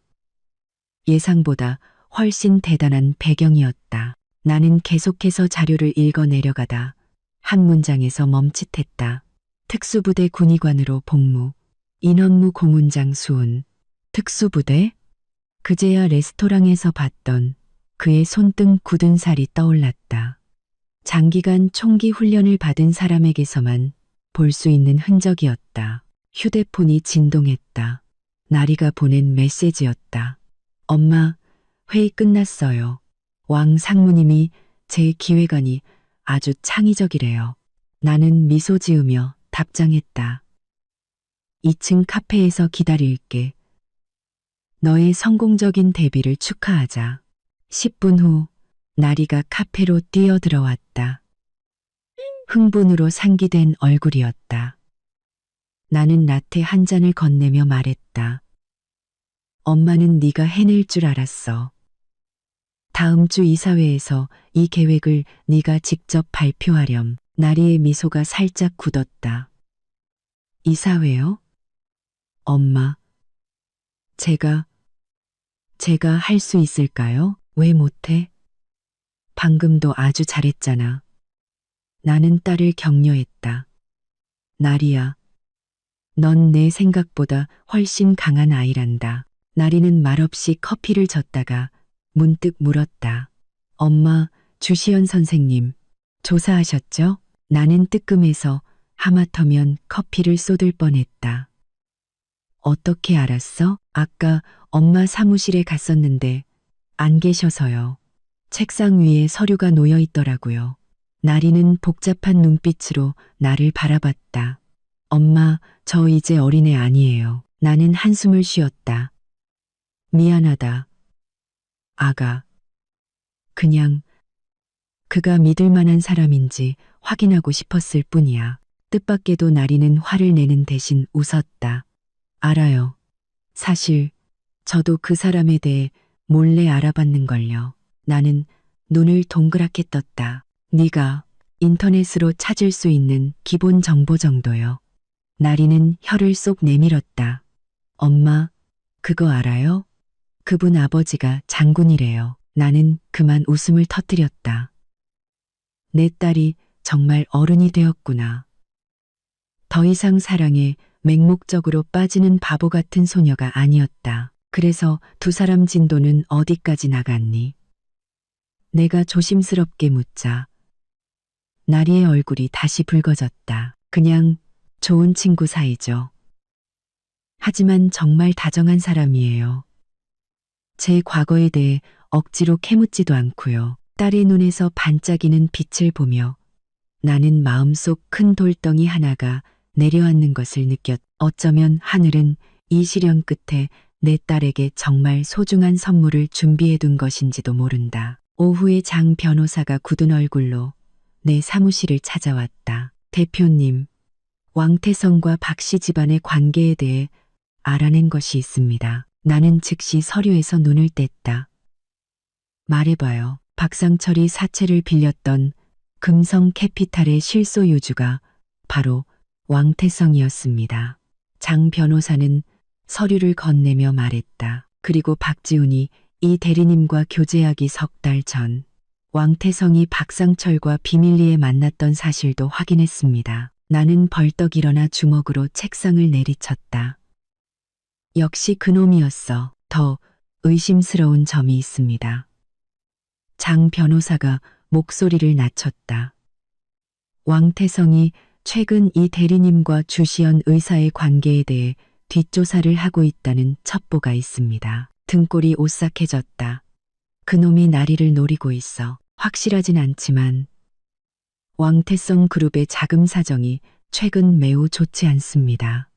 Speaker 1: 예상보다 훨씬 대단한 배경이었다. 나는 계속해서 자료를 읽어 내려가다 한 문장에서 멈칫했다. 특수부대 군의관으로 복무, 인원무 고문장 수훈. 특수부대? 그제야 레스토랑에서 봤던 그의 손등 굳은 살이 떠올랐다. 장기간 총기 훈련을 받은 사람에게서만 볼 수 있는 흔적이었다. 휴대폰이 진동했다. 나리가 보낸 메시지였다. 엄마, 회의 끝났어요. 왕 상무님이 제 기획안이 아주 창의적이래요. 나는 미소 지으며 답장했다. 2층 카페에서 기다릴게. 너의 성공적인 데뷔를 축하하자. 10분 후 나리가 카페로 뛰어들어왔다. 흥분으로 상기된 얼굴이었다. 나는 라테 한 잔을 건네며 말했다. 엄마는 네가 해낼 줄 알았어. 다음 주 이사회에서 이 계획을 네가 직접 발표하렴. 나리의 미소가 살짝 굳었다. 이사회요? 엄마, 제가 할 수 있을까요? 왜 못해? 방금도 아주 잘했잖아. 나는 딸을 격려했다. 나리야, 넌 내 생각보다 훨씬 강한 아이란다. 나리는 말없이 커피를 젓다가 문득 물었다. 엄마, 주시연 선생님, 조사하셨죠? 나는 뜨끔해서 하마터면 커피를 쏟을 뻔했다. 어떻게 알았어? 아까 엄마 사무실에 갔었는데 안 계셔서요. 책상 위에 서류가 놓여 있더라고요. 나리는 복잡한 눈빛으로 나를 바라봤다. 엄마, 저 이제 어린애 아니에요. 나는 한숨을 쉬었다. 미안하다. 아가. 그냥 그가 믿을 만한 사람인지 확인하고 싶었을 뿐이야. 뜻밖에도 나리는 화를 내는 대신 웃었다. 알아요. 사실 저도 그 사람에 대해 몰래 알아봤는걸요. 나는 눈을 동그랗게 떴다. 네가 인터넷으로 찾을 수 있는 기본 정보 정도요. 나리는 혀를 쏙 내밀었다. 엄마, 그거 알아요? 그분 아버지가 장군이래요. 나는 그만 웃음을 터뜨렸다. 내 딸이 정말 어른이 되었구나. 더 이상 사랑에 맹목적으로 빠지는 바보 같은 소녀가 아니었다. 그래서 두 사람 진도는 어디까지 나갔니? 내가 조심스럽게 묻자. 나리의 얼굴이 다시 붉어졌다. 그냥 좋은 친구 사이죠. 하지만 정말 다정한 사람이에요. 제 과거에 대해 억지로 캐묻지도 않고요. 딸의 눈에서 반짝이는 빛을 보며 나는 마음속 큰 돌덩이 하나가 내려앉는 것을 어쩌면 하늘은 이 시련 끝에 내 딸에게 정말 소중한 선물을 준비해둔 것인지도 모른다. 오후에 장 변호사가 굳은 얼굴로 내 사무실을 찾아왔다. 대표님, 왕태성과 박씨 집안의 관계에 대해 알아낸 것이 있습니다. 나는 즉시 서류에서 눈을 뗐다. 말해봐요. 박상철이 사채를 빌렸던 금성 캐피탈의 실소유주가 바로 왕태성이었습니다. 장 변호사는 서류를 건네며 말했다. 그리고 박지훈이 이 대리님과 교제하기 석 달 전 왕태성이 박상철과 비밀리에 만났던 사실도 확인했습니다. 나는 벌떡 일어나 주먹으로 책상을 내리쳤다. 역시 그놈이었어. 더 의심스러운 점이 있습니다. 장 변호사가 목소리를 낮췄다. 왕태성이 최근 이 대리님과 주시연 의사의 관계에 대해 뒷조사를 하고 있다는 첩보가 있습니다. 등골이 오싹해졌다. 그놈이 나리를 노리고 있어. 확실하진 않지만 왕태성 그룹의 자금 사정이 최근 매우 좋지 않습니다.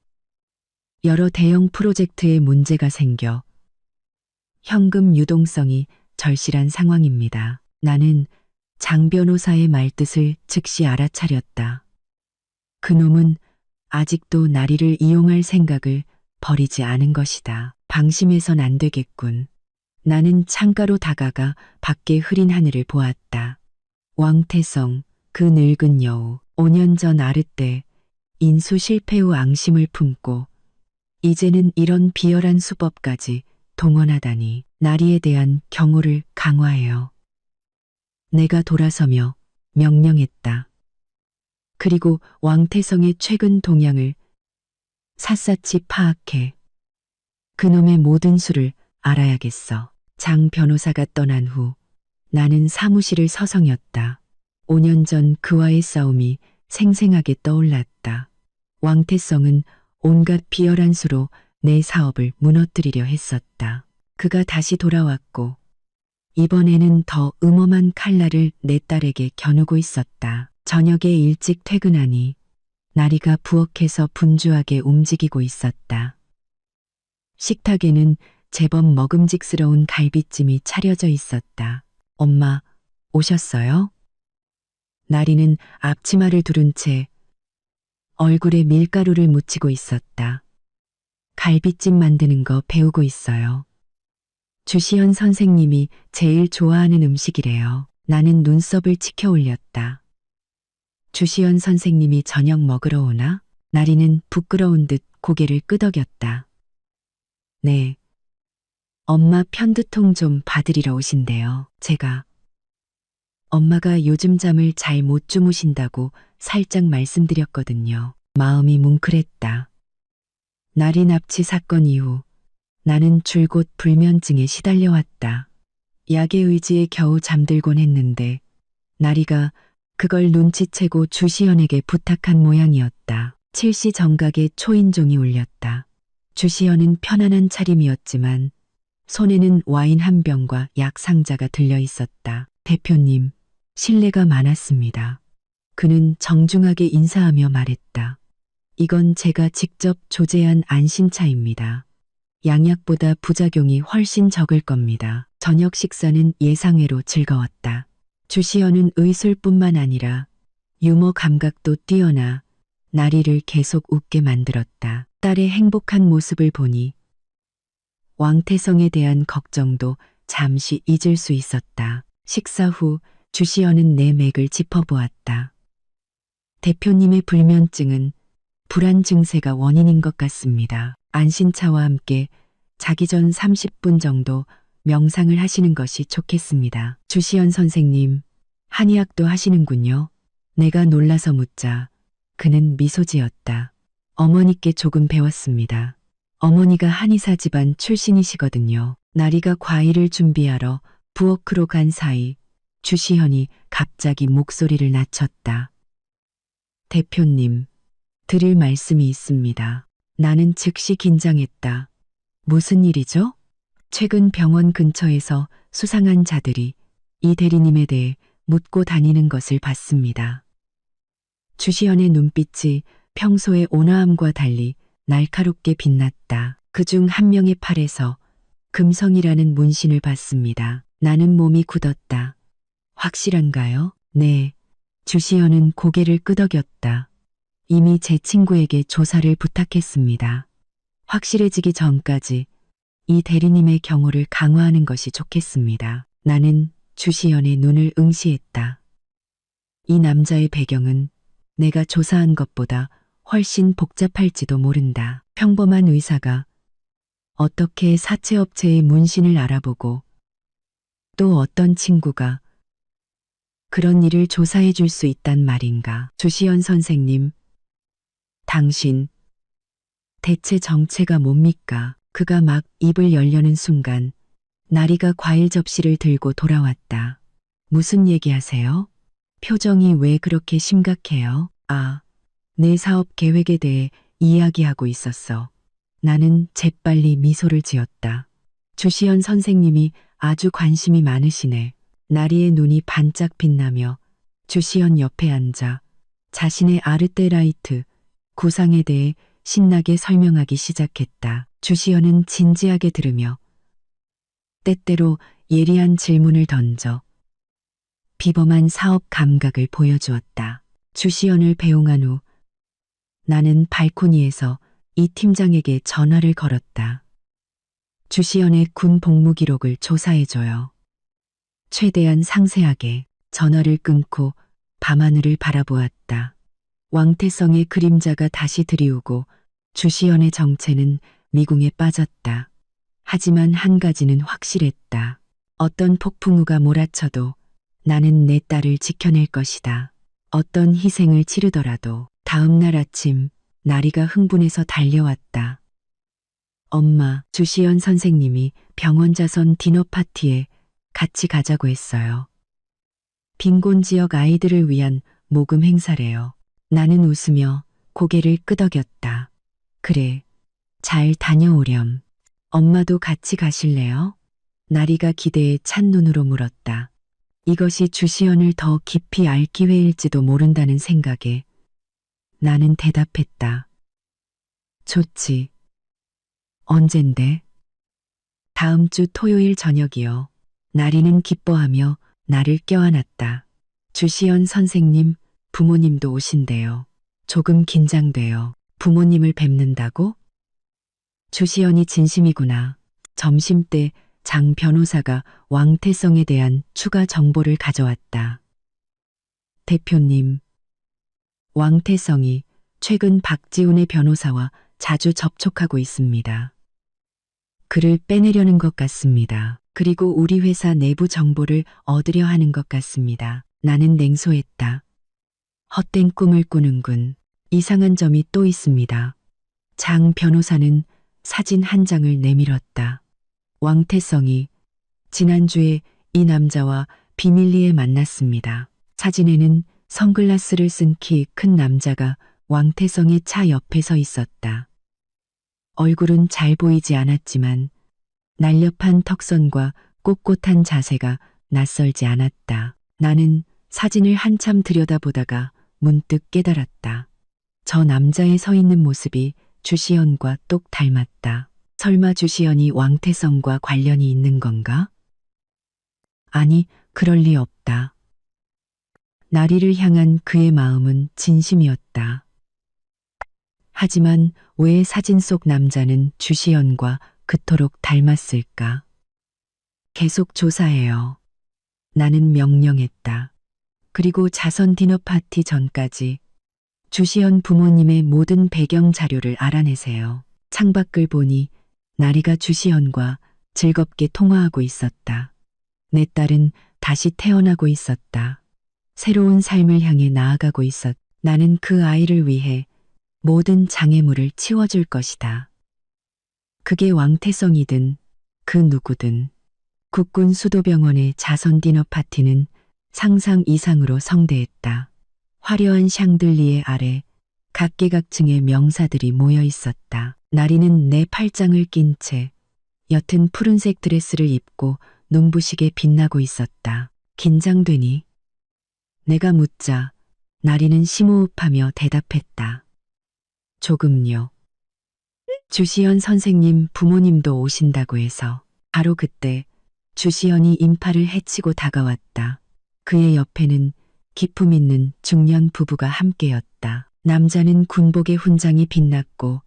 Speaker 1: 여러 대형 프로젝트에 문제가 생겨 현금 유동성이 절실한 상황입니다. 나는 장 변호사의 말뜻을 즉시 알아차렸다. 그놈은 아직도 나리를 이용할 생각을 버리지 않은 것이다. 방심해선 안 되겠군. 나는 창가로 다가가 밖의 흐린 하늘을 보았다. 왕태성, 그 늙은 여우, 5년 전 아르떼, 인수 실패 후 앙심을 품고 이제는 이런 비열한 수법까지 동원하다니. 나리에 대한 경호를 강화해요. 내가 돌아서며 명령했다. 그리고 왕태성의 최근 동향을 샅샅이 파악해 그놈의 모든 수를 알아야겠어. 장 변호사가 떠난 후 나는 사무실을 서성였다. 5년 전 그와의 싸움이 생생하게 떠올랐다. 왕태성은 온갖 비열한 수로 내 사업을 무너뜨리려 했었다. 그가 다시 돌아왔고 이번에는 더 음험한 칼날을 내 딸에게 겨누고 있었다. 저녁에 일찍 퇴근하니 나리가 부엌에서 분주하게 움직이고 있었다. 식탁에는 제법 먹음직스러운 갈비찜이 차려져 있었다. 엄마, 오셨어요? 나리는 앞치마를 두른 채 얼굴에 밀가루를 묻히고 있었다. 갈비찜 만드는 거 배우고 있어요. 주시연 선생님이 제일 좋아하는 음식이래요. 나는 눈썹을 치켜 올렸다. 주시연 선생님이 저녁 먹으러 오나? 나리는 부끄러운 듯 고개를 끄덕였다. 네. 엄마 편두통 좀 받으리러 오신대요. 제가 엄마가 요즘 잠을 잘 못 주무신다고 살짝 말씀드렸거든요. 마음이 뭉클했다. 나리 납치 사건 이후 나는 줄곧 불면증에 시달려왔다. 약의 의지에 겨우 잠들곤 했는데 나리가 그걸 눈치채고 주시연에게 부탁한 모양이었다. 7시 정각에 초인종이 울렸다. 주시연은 편안한 차림이었지만 손에는 와인 한 병과 약 상자가 들려 있었다. 대표님, 실례가 많았습니다. 그는 정중하게 인사하며 말했다. 이건 제가 직접 조제한 안신차입니다. 양약보다 부작용이 훨씬 적을 겁니다. 저녁 식사는 예상외로 즐거웠다. 주시연은 의술뿐만 아니라 유머 감각도 뛰어나 나리를 계속 웃게 만들었다. 딸의 행복한 모습을 보니 왕태성에 대한 걱정도 잠시 잊을 수 있었다. 식사 후 주시연은 내 맥을 짚어보았다. 대표님의 불면증은 불안 증세가 원인인 것 같습니다. 안신차와 함께 자기 전 30분 정도 명상을 하시는 것이 좋겠습니다. 주시연 선생님, 한의학도 하시는군요. 내가 놀라서 묻자 그는 미소 지었다. 어머니께 조금 배웠습니다. 어머니가 한의사 집안 출신이시거든요. 나리가 과일을 준비하러 부엌으로 간 사이 주시현이 갑자기 목소리를 낮췄다. 대표님, 드릴 말씀이 있습니다. 나는 즉시 긴장했다. 무슨 일이죠? 최근 병원 근처에서 수상한 자들이 이 대리님에 대해 묻고 다니는 것을 봤습니다. 주시연의 눈빛이 평소의 온화함과 달리 날카롭게 빛났다. 그중 한 명의 팔에서 금성이라는 문신을 봤습니다. 나는 몸이 굳었다. 확실한가요? 네. 주시연은 고개를 끄덕였다. 이미 제 친구에게 조사를 부탁했습니다. 확실해지기 전까지 이 대리님의 경호를 강화하는 것이 좋겠습니다. 나는 주시연의 눈을 응시했다. 이 남자의 배경은 내가 조사한 것보다 훨씬 복잡할지도 모른다. 평범한 의사가 어떻게 사채업체의 문신을 알아보고 또 어떤 친구가 그런 일을 조사해 줄 수 있단 말인가. 주시연 선생님, 당신 대체 정체가 뭡니까? 그가 막 입을 열려는 순간 나리가 과일 접시를 들고 돌아왔다. 무슨 얘기하세요? 표정이 왜 그렇게 심각해요? 아, 내 사업 계획에 대해 이야기하고 있었어. 나는 재빨리 미소를 지었다. 주시연 선생님이 아주 관심이 많으시네. 나리의 눈이 반짝 빛나며 주시연 옆에 앉아 자신의 아르테라이트 구상에 대해 신나게 설명하기 시작했다. 주시연은 진지하게 들으며 때때로 예리한 질문을 던져 비범한 사업 감각을 보여주었다. 주시연을 배웅한 후 나는 발코니에서 이 팀장에게 전화를 걸었다. 주시연의 군 복무 기록을 조사해줘요. 최대한 상세하게. 전화를 끊고 밤하늘을 바라보았다. 왕태성의 그림자가 다시 드리우고 주시연의 정체는 미궁에 빠졌다. 하지만 한 가지는 확실했다. 어떤 폭풍우가 몰아쳐도 나는 내 딸을 지켜낼 것이다. 어떤 희생을 치르더라도. 다음 날 아침 나리가 흥분해서 달려왔다. 엄마, 주시연 선생님이 병원 자선 디너 파티에 같이 가자고 했어요. 빈곤 지역 아이들을 위한 모금 행사래요. 나는 웃으며 고개를 끄덕였다. 그래, 잘 다녀오렴. 엄마도 같이 가실래요? 나리가 기대에 찬 눈으로 물었다. 이것이 주시연을 더 깊이 알 기회일지도 모른다는 생각에 나는 대답했다. 좋지. 언젠데? 다음 주 토요일 저녁이요. 나리는 기뻐하며 나를 껴안았다. 주시연 선생님, 부모님도 오신대요. 조금 긴장돼요. 부모님을 뵙는다고? 주시연이 진심이구나. 점심때 장 변호사가 왕태성에 대한 추가 정보를 가져왔다. 대표님, 왕태성이 최근 박지훈의 변호사와 자주 접촉하고 있습니다. 그를 빼내려는 것 같습니다. 그리고 우리 회사 내부 정보를 얻으려 하는 것 같습니다. 나는 냉소했다. 헛된 꿈을 꾸는군. 이상한 점이 또 있습니다. 장 변호사는 사진 한 장을 내밀었다. 왕태성이 지난주에 이 남자와 비밀리에 만났습니다. 사진에는 선글라스를 쓴 키 큰 남자가 왕태성의 차 옆에 서 있었다. 얼굴은 잘 보이지 않았지만 날렵한 턱선과 꼿꼿한 자세가 낯설지 않았다. 나는 사진을 한참 들여다보다가 문득 깨달았다. 저 남자의 서 있는 모습이 주시연과 똑 닮았다. 설마 주시연이 왕태성과 관련이 있는 건가? 아니, 그럴 리 없다. 나리를 향한 그의 마음은 진심이었다. 하지만 왜 사진 속 남자는 주시연과 그토록 닮았을까? 계속 조사해요. 나는 명령했다. 그리고 자선 디너 파티 전까지 주시연 부모님의 모든 배경 자료를 알아내세요. 창밖을 보니 나리가 주시연과 즐겁게 통화하고 있었다. 내 딸은 다시 태어나고 있었다. 새로운 삶을 향해 나아가고 나는 그 아이를 위해 모든 장애물을 치워줄 것이다. 그게 왕태성이든 그 누구든. 국군 수도병원의 자선 디너 파티는 상상 이상으로 성대했다. 화려한 샹들리에 아래 각계각층의 명사들이 모여 있었다. 나리는 내 팔짱을 낀 채 옅은 푸른색 드레스를 입고 눈부시게 빛나고 있었다. 긴장되니? 내가 묻자 나리는 심호흡하며 대답했다. 조금요. 주시연 선생님 부모님도 오신다고 해서. 바로 그때 주시연이 인파를 헤치고 다가왔다. 그의 옆에는 기품 있는 중년 부부가 함께였다. 남자는 군복의 훈장이 빛났고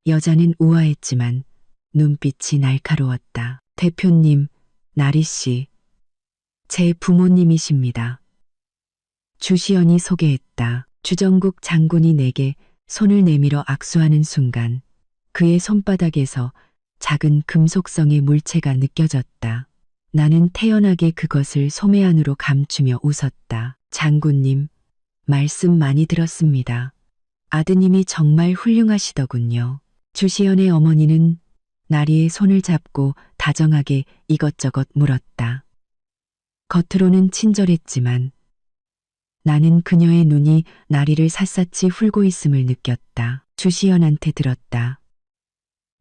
Speaker 1: 여자는 우아했지만 눈빛이 날카로웠다. 대표님, 나리 씨, 제 부모님이십니다. 주시연이 소개했다. 주정국 장군이 내게 손을 내밀어 악수하는 순간 그의 손바닥에서 작은 금속성의 물체가 느껴졌다. 나는 태연하게 그것을 소매 안으로 감추며 웃었다. 장군님, 말씀 많이 들었습니다. 아드님이 정말 훌륭하시더군요. 주시연의 어머니는 나리의 손을 잡고 다정하게 이것저것 물었다. 겉으로는 친절했지만 나는 그녀의 눈이 나리를 샅샅이 훑고 있음을 느꼈다. 주시연한테 들었다.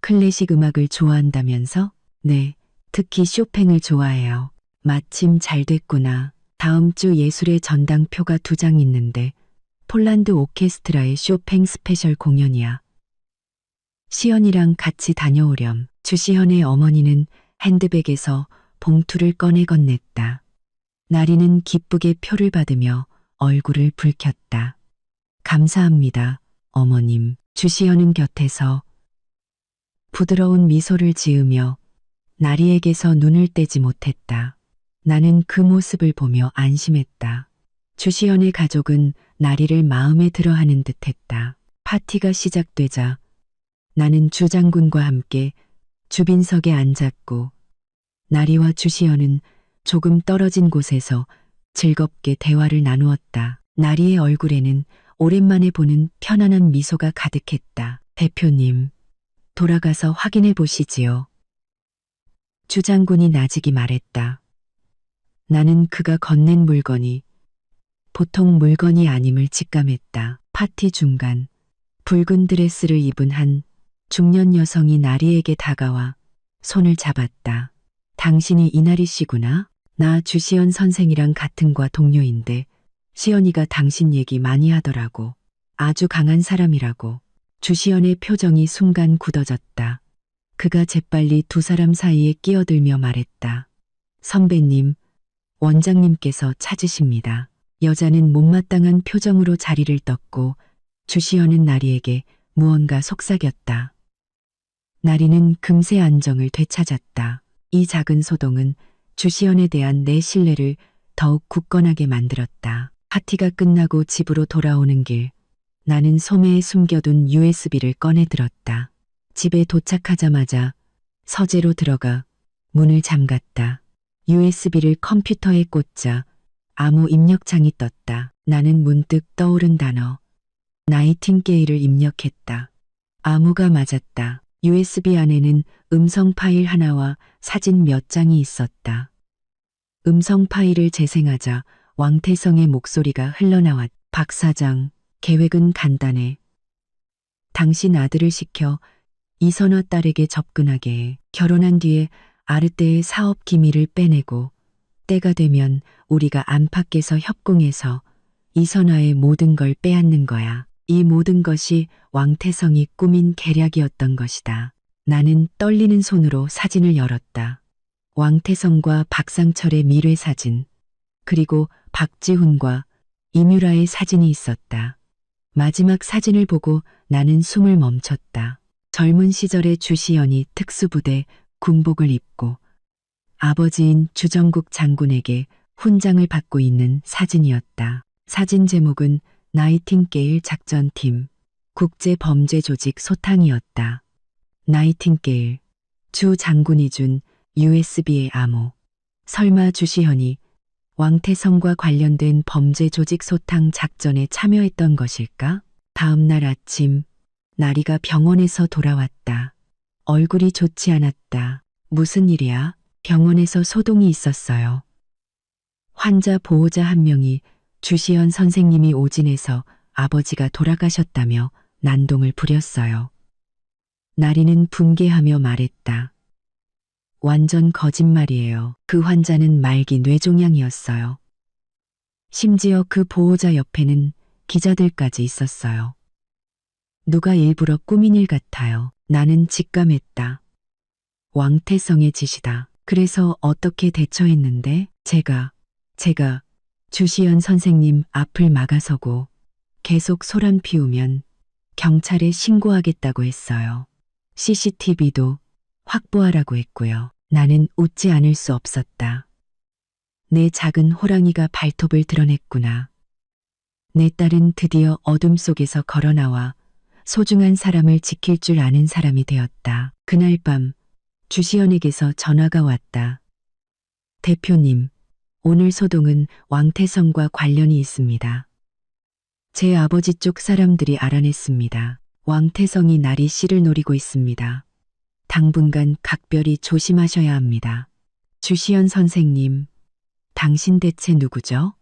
Speaker 1: 클래식 음악을 좋아한다면서? 네, 특히 쇼팽을 좋아해요. 마침 잘 됐구나. 다음 주 예술의 전당표가 2장 있는데 폴란드 오케스트라의 쇼팽 스페셜 공연이야. 시연이랑 같이 다녀오렴. 주시연의 어머니는 핸드백에서 봉투를 꺼내 건넸다. 나리는 기쁘게 표를 받으며 얼굴을 붉혔다. 감사합니다, 어머님. 주시연은 곁에서 부드러운 미소를 지으며 나리에게서 눈을 떼지 못했다. 나는 그 모습을 보며 안심했다. 주시연의 가족은 나리를 마음에 들어하는 듯했다. 파티가 시작되자 나는 주장군과 함께 주빈석에 앉았고 나리와 주시연은 조금 떨어진 곳에서 즐겁게 대화를 나누었다. 나리의 얼굴에는 오랜만에 보는 편안한 미소가 가득했다. 대표님, 돌아가서 확인해 보시지요. 주장군이 나직이 말했다. 나는 그가 건넨 물건이 보통 물건이 아님을 직감했다. 파티 중간 붉은 드레스를 입은 한 중년 여성이 나리에게 다가와 손을 잡았다. 당신이 이나리 씨구나? 나 주시연 선생이랑 같은 과 동료인데 시연이가 당신 얘기 많이 하더라고. 아주 강한 사람이라고. 주시연의 표정이 순간 굳어졌다. 그가 재빨리 2사람 사이에 끼어들며 말했다. 선배님, 원장님께서 찾으십니다. 여자는 못마땅한 표정으로 자리를 떴고 주시연은 나리에게 무언가 속삭였다. 나리는 금세 안정을 되찾았다. 이 작은 소동은 주시연에 대한 내 신뢰를 더욱 굳건하게 만들었다. 파티가 끝나고 집으로 돌아오는 길, 나는 소매에 숨겨둔 USB를 꺼내 들었다. 집에 도착하자마자 서재로 들어가 문을 잠갔다. USB를 컴퓨터에 꽂자 아무 입력창이 떴다. 나는 문득 떠오른 단어 나이팅게일을 입력했다. 암호가 맞았다. USB 안에는 음성 파일 하나와 사진 몇 장이 있었다. 음성 파일을 재생하자 왕태성의 목소리가 흘러나왔다. 박 사장, 계획은 간단해. 당신 아들을 시켜 이선화 딸에게 접근하게 해. 결혼한 뒤에 아르떼의 사업 기밀을 빼내고 때가 되면 우리가 안팎에서 협공해서 이선화의 모든 걸 빼앗는 거야. 이 모든 것이 왕태성이 꾸민 계략이었던 것이다. 나는 떨리는 손으로 사진을 열었다. 왕태성과 박상철의 미래 사진, 그리고 박지훈과 이뮤라의 사진이 있었다. 마지막 사진을 보고 나는 숨을 멈췄다. 젊은 시절의 주시연이 특수부대 군복을 입고 아버지인 주정국 장군에게 훈장을 받고 있는 사진이었다. 사진 제목은 나이팅게일 작전팀 국제범죄조직 소탕이었다. 나이팅게일, 주 장군이 준 USB의 암호. 설마 주시현이 왕태성과 관련된 범죄조직 소탕 작전에 참여했던 것일까? 다음 날 아침, 나리가 병원에서 돌아왔다. 얼굴이 좋지 않았다. 무슨 일이야? 병원에서 소동이 있었어요. 환자 보호자 한 명이 주시연 선생님이 오진해서 아버지가 돌아가셨다며 난동을 부렸어요. 나리는 분개하며 말했다. 완전 거짓말이에요. 그 환자는 말기 뇌종양이었어요. 심지어 그 보호자 옆에는 기자들까지 있었어요. 누가 일부러 꾸민 일 같아요. 나는 직감했다. 왕태성의 짓이다. 그래서 어떻게 대처했는데? 제가 주시연 선생님 앞을 막아서고 계속 소란 피우면 경찰에 신고하겠다고 했어요. CCTV도 확보하라고 했고요. 나는 웃지 않을 수 없었다. 내 작은 호랑이가 발톱을 드러냈구나. 내 딸은 드디어 어둠 속에서 걸어나와 소중한 사람을 지킬 줄 아는 사람이 되었다. 그날 밤 주시연에게서 전화가 왔다. 대표님, 오늘 소동은 왕태성과 관련이 있습니다. 제 아버지 쪽 사람들이 알아냈습니다. 왕태성이 나리 씨를 노리고 있습니다. 당분간 각별히 조심하셔야 합니다. 주시연 선생님, 당신 대체 누구죠?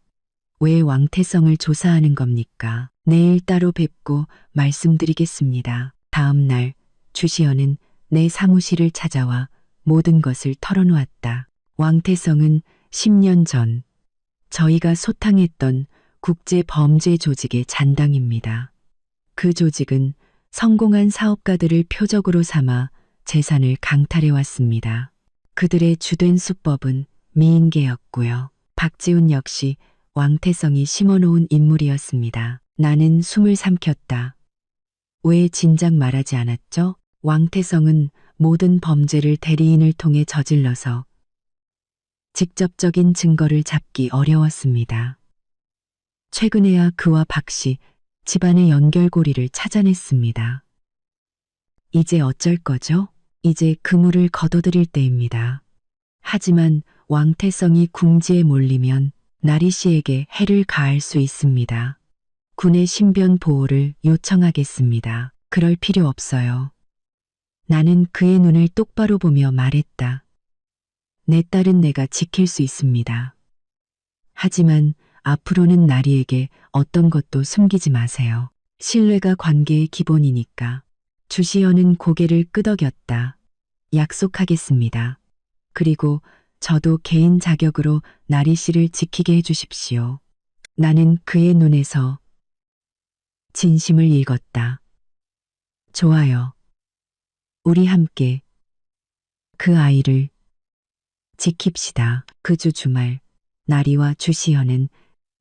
Speaker 1: 왜 왕태성을 조사하는 겁니까? 내일 따로 뵙고 말씀드리겠습니다. 다음 날 주시연은 내 사무실을 찾아와 모든 것을 털어놓았다. 왕태성은 10년 전 저희가 소탕했던 국제 범죄 조직의 잔당입니다. 그 조직은 성공한 사업가들을 표적으로 삼아 재산을 강탈해 왔습니다. 그들의 주된 수법은 미인계였고요. 박지훈 역시 왕태성이 심어놓은 인물이었습니다. 나는 숨을 삼켰다. 왜 진작 말하지 않았죠? 왕태성은 모든 범죄를 대리인을 통해 저질러서 직접적인 증거를 잡기 어려웠습니다. 최근에야 그와 박씨 집안의 연결고리를 찾아냈습니다. 이제 어쩔 거죠? 이제 그물을 걷어들일 때입니다. 하지만 왕태성이 궁지에 몰리면 나리 씨에게 해를 가할 수 있습니다. 군의 신변 보호를 요청하겠습니다. 그럴 필요 없어요. 나는 그의 눈을 똑바로 보며 말했다. 내 딸은 내가 지킬 수 있습니다. 하지만 앞으로는 나리에게 어떤 것도 숨기지 마세요. 신뢰가 관계의 기본이니까. 주시연은 고개를 끄덕였다. 약속하겠습니다. 그리고 저도 개인 자격으로 나리 씨를 지키게 해주십시오. 나는 그의 눈에서 진심을 읽었다. 좋아요. 우리 함께 그 아이를 지킵시다. 그 주 주말 나리와 주시현은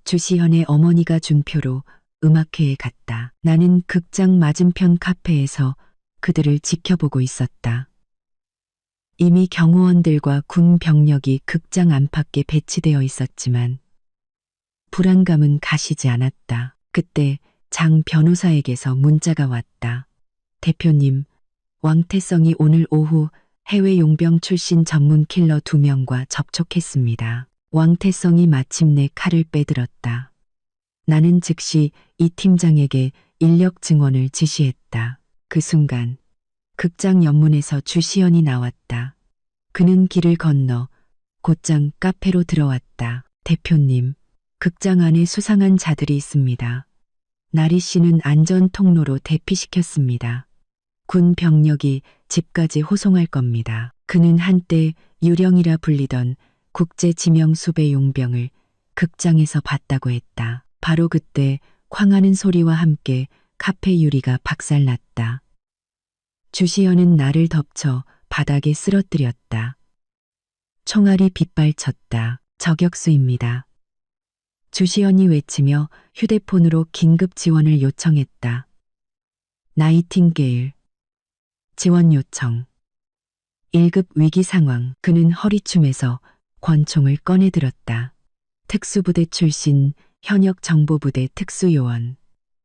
Speaker 1: 주시현의 어머니가 준 표로 음악회에 갔다. 나는 극장 맞은편 카페에서 그들을 지켜보고 있었다. 이미 경호원들과 군 병력이 극장 안팎에 배치되어 있었지만 불안감은 가시지 않았다. 그때 장 변호사에게서 문자가 왔다. 대표님, 왕태성이 오늘 오후 해외 용병 출신 전문 킬러 2명과 접촉했습니다. 왕태성이 마침내 칼을 빼들었다. 나는 즉시 이 팀장에게 인력 증원을 지시했다. 그 순간 극장 연문에서 주시연이 나왔다. 그는 길을 건너 곧장 카페로 들어왔다. 대표님, 극장 안에 수상한 자들이 있습니다. 나리 씨는 안전 통로로 대피시켰습니다. 군 병력이 집까지 호송할 겁니다. 그는 한때 유령이라 불리던 국제 지명 수배 용병을 극장에서 봤다고 했다. 바로 그때 쾅하는 소리와 함께 카페 유리가 박살났다. 주시연은 나를 덮쳐 바닥에 쓰러뜨렸다. 총알이 빗발쳤다. 저격수입니다. 주시연이 외치며 휴대폰으로 긴급 지원을 요청했다. 나이팅게일. 지원 요청. 1급 위기 상황. 그는 허리춤에서 권총을 꺼내 들었다. 특수부대 출신 현역 정보부대 특수요원.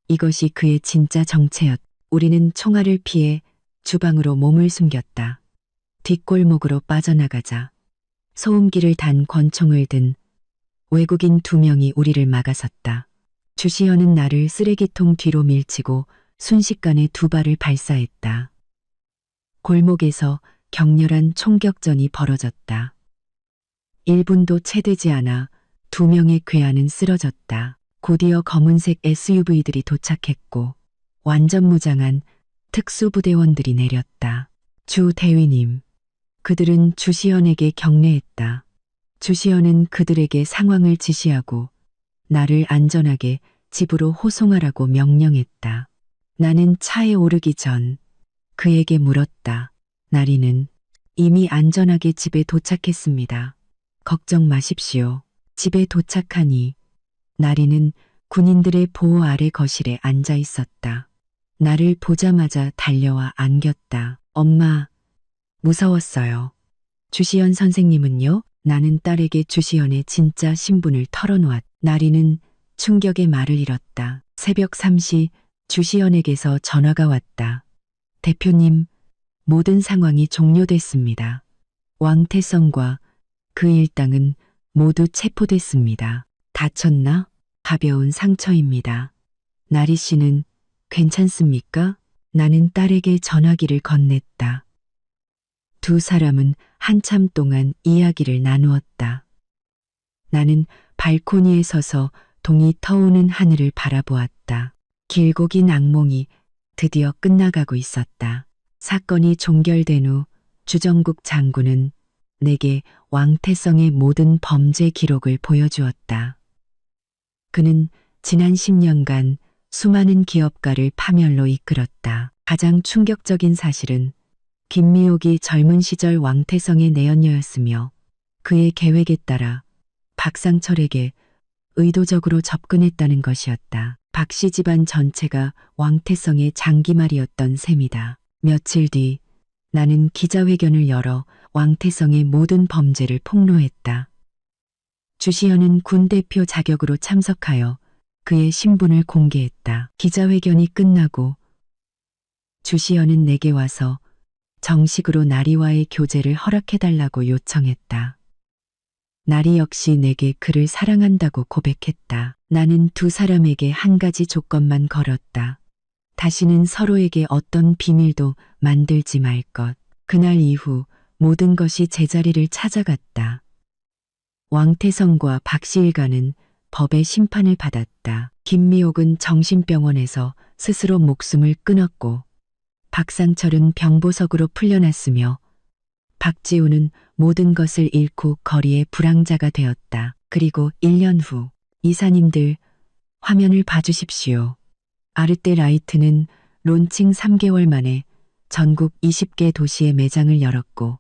Speaker 1: 이것이 그의 진짜 정체였다. 우리는 총알을 피해 주방으로 몸을 숨겼다. 뒷골목으로 빠져나가자 소음기를 단 권총을 든 외국인 2명이 우리를 막아섰다. 주시연은 나를 쓰레기통 뒤로 밀치고 순식간에 2발을 발사했다. 골목에서 격렬한 총격전이 벌어졌다. 1분도 채 되지 않아 2명의 괴한은 쓰러졌다. 곧이어 검은색 SUV들이 도착했고 완전 무장한 특수부대원들이 내렸다. 주 대위님, 그들은 주시연에게 경례했다. 주시연은 그들에게 상황을 지시하고 나를 안전하게 집으로 호송하라고 명령했다. 나는 차에 오르기 전 그에게 물었다. 나리는 이미 안전하게 집에 도착했습니다. 걱정 마십시오. 집에 도착하니 나리는 군인들의 보호 아래 거실에 앉아 있었다. 나를 보자마자 달려와 안겼다. 엄마, 무서웠어요. 주시연 선생님은요? 나는 딸에게 주시연의 진짜 신분을 털어놓았다. 나리는 충격의 말을 잃었다. 새벽 3시 주시연에게서 전화가 왔다. 대표님, 모든 상황이 종료됐습니다. 왕태성과 그 일당은 모두 체포됐습니다. 다쳤나? 가벼운 상처입니다. 나리 씨는 괜찮습니까? 나는 딸에게 전화기를 건넸다. 두 사람은 한참 동안 이야기를 나누었다. 나는 발코니에 서서 동이 터오는 하늘을 바라보았다. 길고 긴 악몽이 드디어 끝나가고 있었다. 사건이 종결된 후 주정국 장군은 내게 왕태성의 모든 범죄 기록을 보여주었다. 그는 지난 10년간 수많은 기업가를 파멸로 이끌었다. 가장 충격적인 사실은 김미옥이 젊은 시절 왕태성의 내연녀였으며 그의 계획에 따라 박상철에게 의도적으로 접근했다는 것이었다. 박씨 집안 전체가 왕태성의 장기말이었던 셈이다. 며칠 뒤 나는 기자회견을 열어 왕태성의 모든 범죄를 폭로했다. 주시연은 군 대표 자격으로 참석하여 그의 신분을 공개했다. 기자회견이 끝나고 주시연은 내게 와서 정식으로 나리와의 교제를 허락해달라고 요청했다. 나리 역시 내게 그를 사랑한다고 고백했다. 나는 두 사람에게 한 가지 조건만 걸었다. 다시는 서로에게 어떤 비밀도 만들지 말 것. 그날 이후 모든 것이 제자리를 찾아갔다. 왕태성과 박씨 일가는 법의 심판을 받았다. 김미옥은 정신병원에서 스스로 목숨을 끊었고 박상철은 병보석으로 풀려났으며 박지우는 모든 것을 잃고 거리의 불황자가 되었다. 그리고 1년 후 이사님들 화면을 봐주십시오. 아르떼 라이트는 론칭 3개월 만에 전국 20개 도시에 매장을 열었고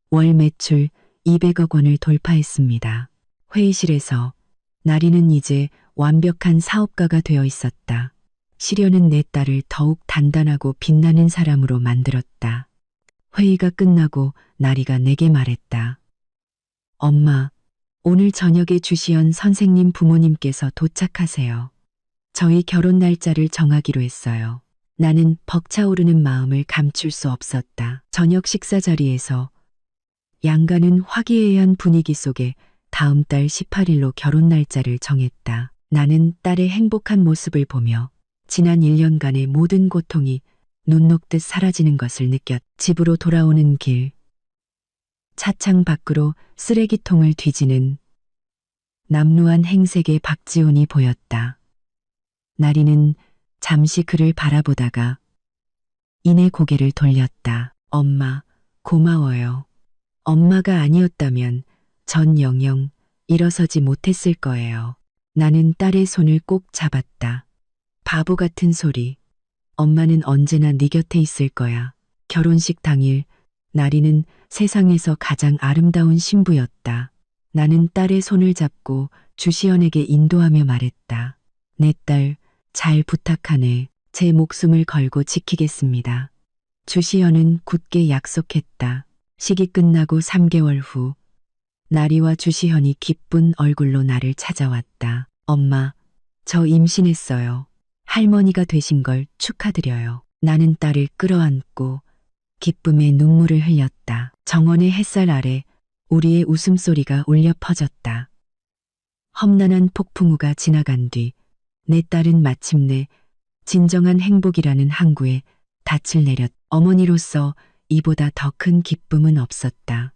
Speaker 1: 월 매출 200억 원을 돌파했습니다. 회의실에서 나리는 이제 완벽한 사업가가 되어 있었다. 시련은 내 딸을 더욱 단단하고 빛나는 사람으로 만들었다. 회의가 끝나고 나리가 내게 말했다. 엄마, 오늘 저녁에 주시연 선생님 부모님께서 도착하세요. 저희 결혼 날짜를 정하기로 했어요. 나는 벅차오르는 마음을 감출 수 없었다. 저녁 식사 자리에서 양가는 화기애애한 분위기 속에 다음 달 18일로 결혼 날짜를 정했다. 나는 딸의 행복한 모습을 보며 지난 1년간의 모든 고통이 눈 녹듯 사라지는 것을 느꼈. 집으로 돌아오는 길. 차창 밖으로 쓰레기통을 뒤지는 남루한 행색의 박지훈이 보였다. 나리는 잠시 그를 바라보다가 이내 고개를 돌렸다. 엄마, 고마워요. 엄마가 아니었다면 전 영영 일어서지 못했을 거예요. 나는 딸의 손을 꼭 잡았다. 바보 같은 소리. 엄마는 언제나 네 곁에 있을 거야. 결혼식 당일 나리는 세상에서 가장 아름다운 신부였다. 나는 딸의 손을 잡고 주시연에게 인도하며 말했다. 내 딸, 잘 부탁하네. 제 목숨을 걸고 지키겠습니다. 주시연은 굳게 약속했다. 식이 끝나고 3개월 후 나리와 주시현이 기쁜 얼굴로 나를 찾아왔다. 엄마, 저 임신했어요. 할머니가 되신 걸 축하드려요. 나는 딸을 끌어안고 기쁨의 눈물을 흘렸다. 정원의 햇살 아래 우리의 웃음소리가 울려 퍼졌다. 험난한 폭풍우가 지나간 뒤 내 딸은 마침내 진정한 행복이라는 항구에 닻을 내렸. 어머니로서 이보다 더 큰 기쁨은 없었다.